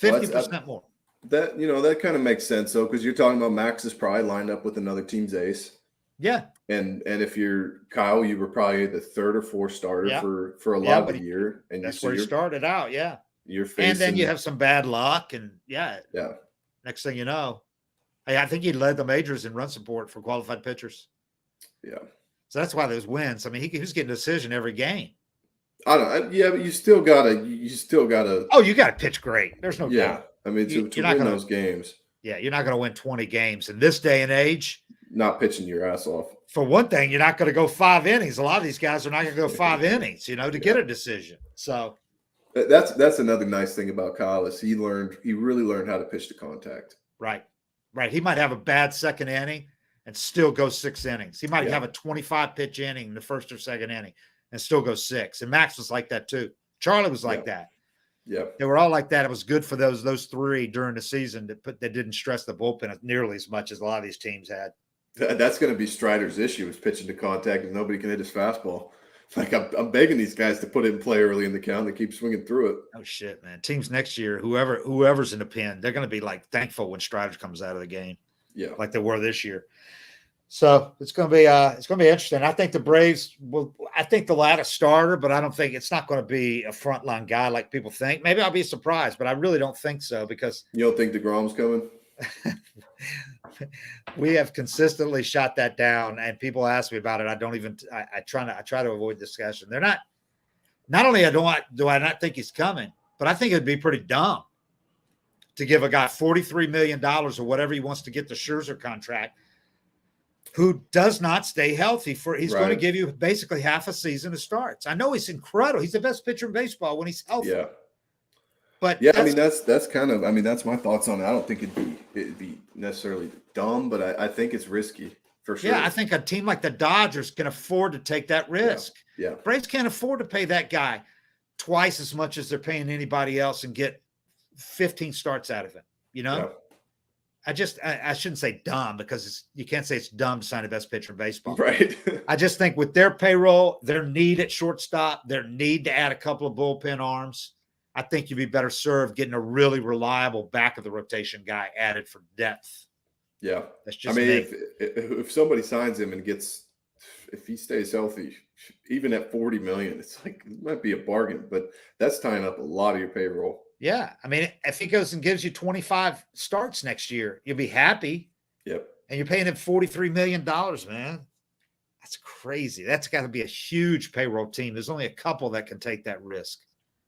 50% more. That kind of makes sense though, because you're talking about Max is probably lined up with another team's ace. Yeah. And if you're Kyle, you were probably the 3rd or 4th starter for a lot of the year. And that's where he started out. Yeah. You're facing, and then you have some bad luck, and next thing you know, I think he led the majors in run support for qualified pitchers. Yeah. So that's why those wins. I mean, he was getting a decision every game. I don't. Yeah, but you still gotta. Oh, you got to pitch great. There's no doubt. I mean, to win those games. Yeah, you're not going to win 20 games in this day and age. Not pitching your ass off. For one thing, you're not going to go 5 innings. A lot of these guys are not going to go 5 innings, to get a decision. So that's another nice thing about Kyle is he really learned how to pitch to contact. Right. He might have a bad 2nd inning and still go 6 innings. He might have a 25 pitch inning in the 1st or 2nd inning and still go 6. And Max was like that too. Charlie was like that. Yeah. They were all like that. It was good for those 3 during the season that didn't stress the bullpen nearly as much as a lot of these teams had. That's going to be Strider's issue is pitching to contact and nobody can hit his fastball. Like I'm begging these guys to put it in play early in the count. They keep swinging through it. Oh shit, man! Teams next year, whoever's in the pen, they're going to be like thankful when Strider comes out of the game. Yeah, like they were this year. So it's going to be interesting. I think the Braves will. I think they'll add a starter, but I don't think it's not going to be a frontline guy like people think. Maybe I'll be surprised, but I really don't think so because you don't think DeGrom's coming. We have consistently shot that down, and people ask me about it. I try to avoid discussion. They're not only do I not think he's coming, but I think it'd be pretty dumb to give a guy $43 million or whatever he wants to get the Scherzer contract, who does not stay healthy he's going to give you basically half a season of starts. I know he's incredible. He's the best pitcher in baseball when he's healthy. Yeah. But yeah, that's kind of that's my thoughts on it. I don't think it'd be necessarily dumb, but I think it's risky for sure. Yeah, I think a team like the Dodgers can afford to take that risk. Yeah. Braves can't afford to pay that guy twice as much as they're paying anybody else and get 15 starts out of him. Yeah. I shouldn't say dumb because you can't say it's dumb to sign the best pitcher in baseball. Right. I just think with their payroll, their need at shortstop, their need to add a couple of bullpen arms, I think you'd be better served getting a really reliable back of the rotation guy added for depth. Yeah. That's just if somebody signs him and if he stays healthy, even at $40 million, it's like it might be a bargain, but that's tying up a lot of your payroll. Yeah. I mean, if he goes and gives you 25 starts next year, you'll be happy. Yep. And you're paying him $43 million, man. That's crazy. That's got to be a huge payroll team. There's only a couple that can take that risk.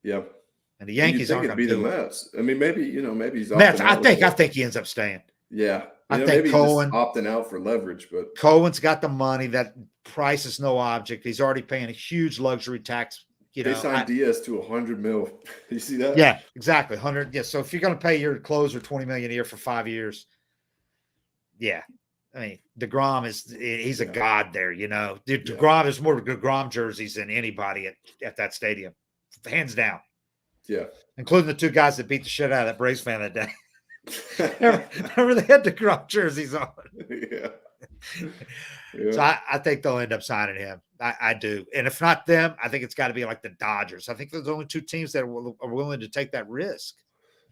Yep. And the Yankees aren't going to be the do it. Mets. I mean, maybe he's Mets. I think he ends up staying. Yeah. I think maybe Cohen just opting out for leverage, but Cohen's got the money. That price is no object. He's already paying a huge luxury tax. they signed Diaz to $100 million. You see that? Yeah, exactly. 100. Yeah. So if you're going to pay your closer $20 million a year for 5 years, yeah. I mean, DeGrom he's a god there, Dude, DeGrom is more DeGrom jerseys than anybody at that stadium, hands down. Yeah. Including the two guys that beat the shit out of that Braves fan that day. remember they had DeGrom jerseys on. Yeah. So I think they'll end up signing him. I do. And if not them, I think it's got to be like the Dodgers. I think there's only two teams that are willing to take that risk.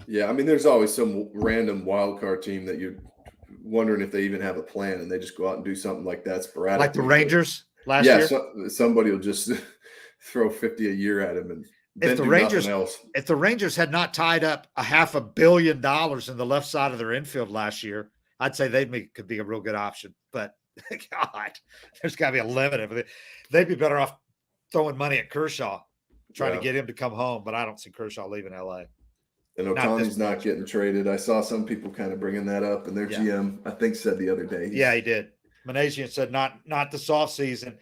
Yeah. I mean, there's always some random wild card team that you're wondering if they even have a plan, and they just go out and do something like that sporadically. Like the Rangers last year? Yeah, somebody will just throw 50 a year at him and if the Rangers had not tied up $500 million in the left side of their infield last year, I'd say could be a real good option. But God, there's got to be a limit. They'd be better off throwing money at Kershaw, trying to get him to come home. But I don't see Kershaw leaving LA. And Ohtani's not getting traded. I saw some people kind of bringing that up, and their GM, I think, said the other day. Yeah, he did. Manassian said not this offseason,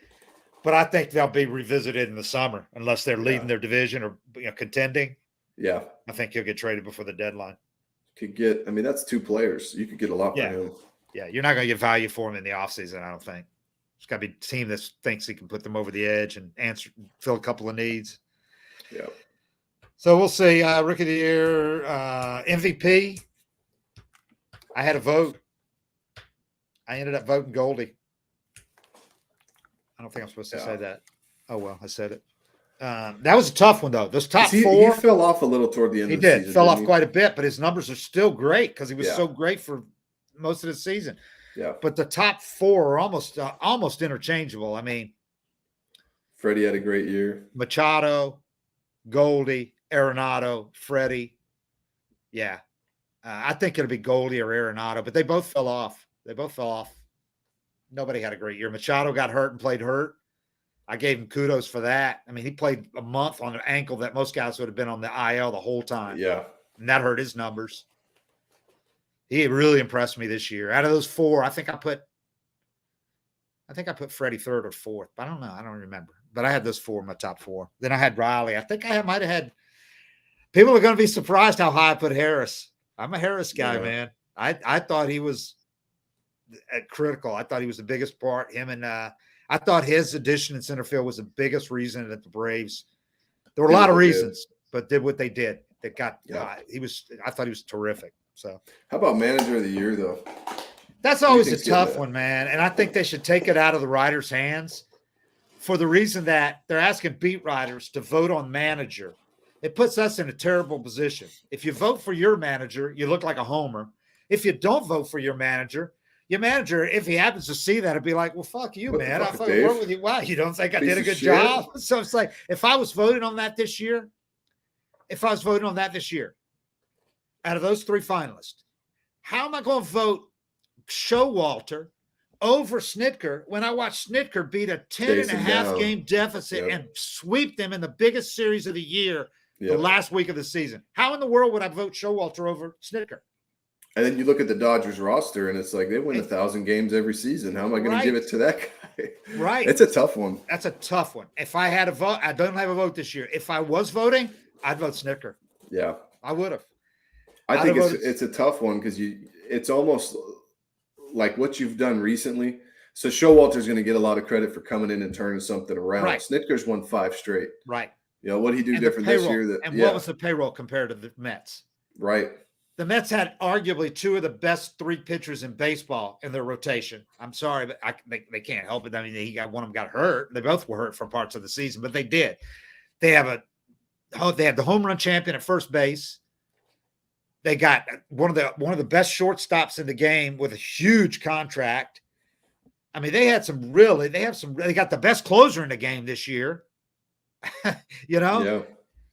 but I think they'll be revisited in the summer unless they're leading their division or contending. Yeah. I think he'll get traded before the deadline. That's two players. You could get a lot for him. Yeah, you're not going to get value for him in the offseason, I don't think. It's got to be a team that thinks he can put them over the edge and fill a couple of needs. Yeah. So we'll see. Rookie of the Year, MVP. I had a vote. I ended up voting Goldie. I don't think I'm supposed to say that. Oh, well, I said it. That was a tough one, though. Those top four. He fell off a little toward the end of the season. He fell off quite a bit, but his numbers are still great because he was so great for most of the season. Yeah. But the top four are almost interchangeable. I mean, Freddie had a great year. Machado, Goldie, Arenado, Freddie. Yeah. I think it'll be Goldie or Arenado, but they both fell off. Nobody had a great year. Machado got hurt and played hurt. I gave him kudos for that. I mean, he played a month on an ankle that most guys would have been on the IL the whole time. Yeah. And that hurt his numbers. He really impressed me this year. Out of those four, I think I put Freddie third or fourth. But I don't know. I don't remember. But I had those four in my top four. Then I had Riley. I think I might have had – people are going to be surprised how high I put Harris. I'm a Harris guy, man. I thought he was critical. I thought he was the biggest part. Him and I thought his addition in center field was the biggest reason that the Braves – there were a lot of reasons, but did what they did. They got I thought he was terrific. So how about Manager of the Year, though? That's always a tough one, man. And I think they should take it out of the writers' hands for the reason that they're asking beat writers to vote on manager. It puts us in a terrible position. If you vote for your manager, you look like a homer. If you don't vote for your manager, if he happens to see that, it'd be like, well, fuck you, man. I fucking work with you. Wow, you don't think I did a good job? So it's like, if I was voting on that this year, out of those three finalists, how am I going to vote Showalter over Snitker when I watched Snitker beat a 10.5 game deficit and sweep them in the biggest series of the year, the last week of the season? How in the world would I vote Showalter over Snitker? And then you look at the Dodgers roster, and it's like they win 1,000 games every season. How am I going to give it to that guy? Right. It's a tough one. That's a tough one. If I had a vote, I don't have a vote this year. If I was voting, I'd vote Snitker. Yeah. I would have. I think it's a tough one because it's almost like what you've done recently. So Showalter's going to get a lot of credit for coming in and turning something around. Right. Snitker's won 5 straight. Right. What did he do different this year? What was the payroll compared to the Mets? Right. The Mets had arguably two of the best 3 pitchers in baseball in their rotation. I'm sorry, but they can't help it. I mean, one of them got hurt. They both were hurt for parts of the season, but they did. They have the home run champion at first base. They got one of the best shortstops in the game with a huge contract. I mean, they got the best closer in the game this year. Yeah.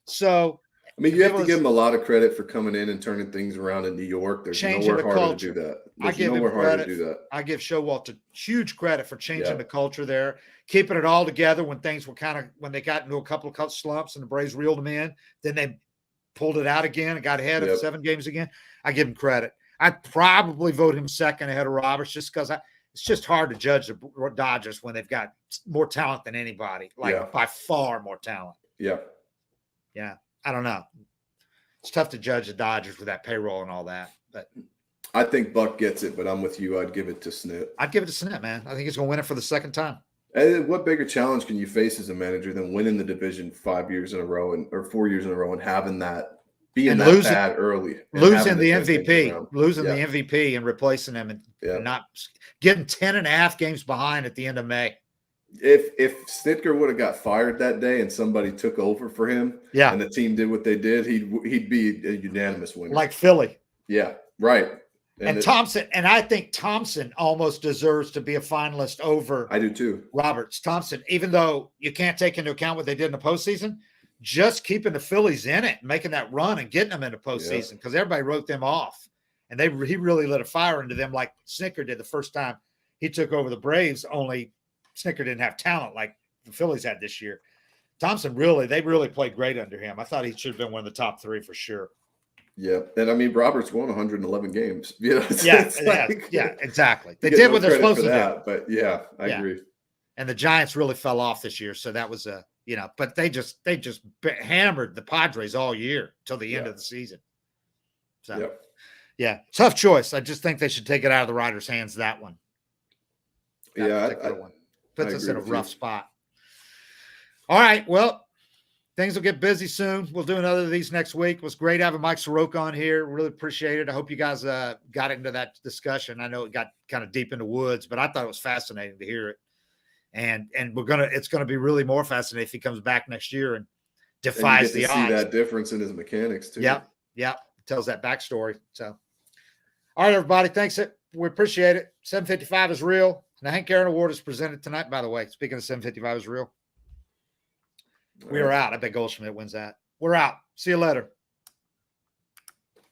So I mean, you have to give them a lot of credit for coming in and turning things around in New York. There's nowhere harder to do that. I give Showalter huge credit for changing the culture there, keeping it all together when things were when they got into a couple of slumps and the Braves reeled them in. Then they pulled it out again and got ahead of 7 games again. I give him credit. I'd probably vote him second ahead of Roberts just because it's just hard to judge the Dodgers when they've got more talent than anybody, like by far more talent. Yeah. Yeah. I don't know. It's tough to judge the Dodgers with that payroll and all that. But I think Buck gets it, but I'm with you. I'd give it to Snit. I'd give it to Snit, man. I think he's going to win it for the second time. And what bigger challenge can you face as a manager than winning the division 5 years in a row or 4 years in a row and having that being that losing, bad early, losing the MVP and replacing him and not getting 10.5 games behind at the end of May. If Snitker would have got fired that day and somebody took over for him, and the team did what they did, he'd be a unanimous winner, like Philly. Yeah, right. And Thompson, and I think Thompson almost deserves to be a finalist over. I do too. Roberts, Thompson, even though you can't take into account what they did in the postseason, just keeping the Phillies in it, making that run and getting them into postseason because everybody wrote them off, and he really lit a fire into them like Snitker did the first time he took over the Braves. Only Snitker didn't have talent like the Phillies had this year. Thompson they really played great under him. I thought he should have been one of the top 3 for sure. Yeah, and I mean Roberts won 111 games. You know, exactly. They did what they're supposed to do. But I agree. And the Giants really fell off this year, so that was but they just hammered the Padres all year till the end of the season. So, tough choice. I just think they should take it out of the Riders' hands. That one. One puts us in a rough spot. All right, well. Things will get busy soon. We'll do another of these next week. It was great having Mike Soroka on here. Really appreciate it. I hope you guys got into that discussion. I know it got kind of deep in the woods, but I thought it was fascinating to hear it. And it's gonna be really more fascinating if he comes back next year and defies the odds. See that difference in his mechanics too. Yeah. Tells that backstory. So, all right, everybody. Thanks. We appreciate it. 755 is real. And the Hank Aaron Award is presented tonight, by the way. Speaking of 755 is real. We are out. I bet Goldschmidt wins that. We're out. See you later.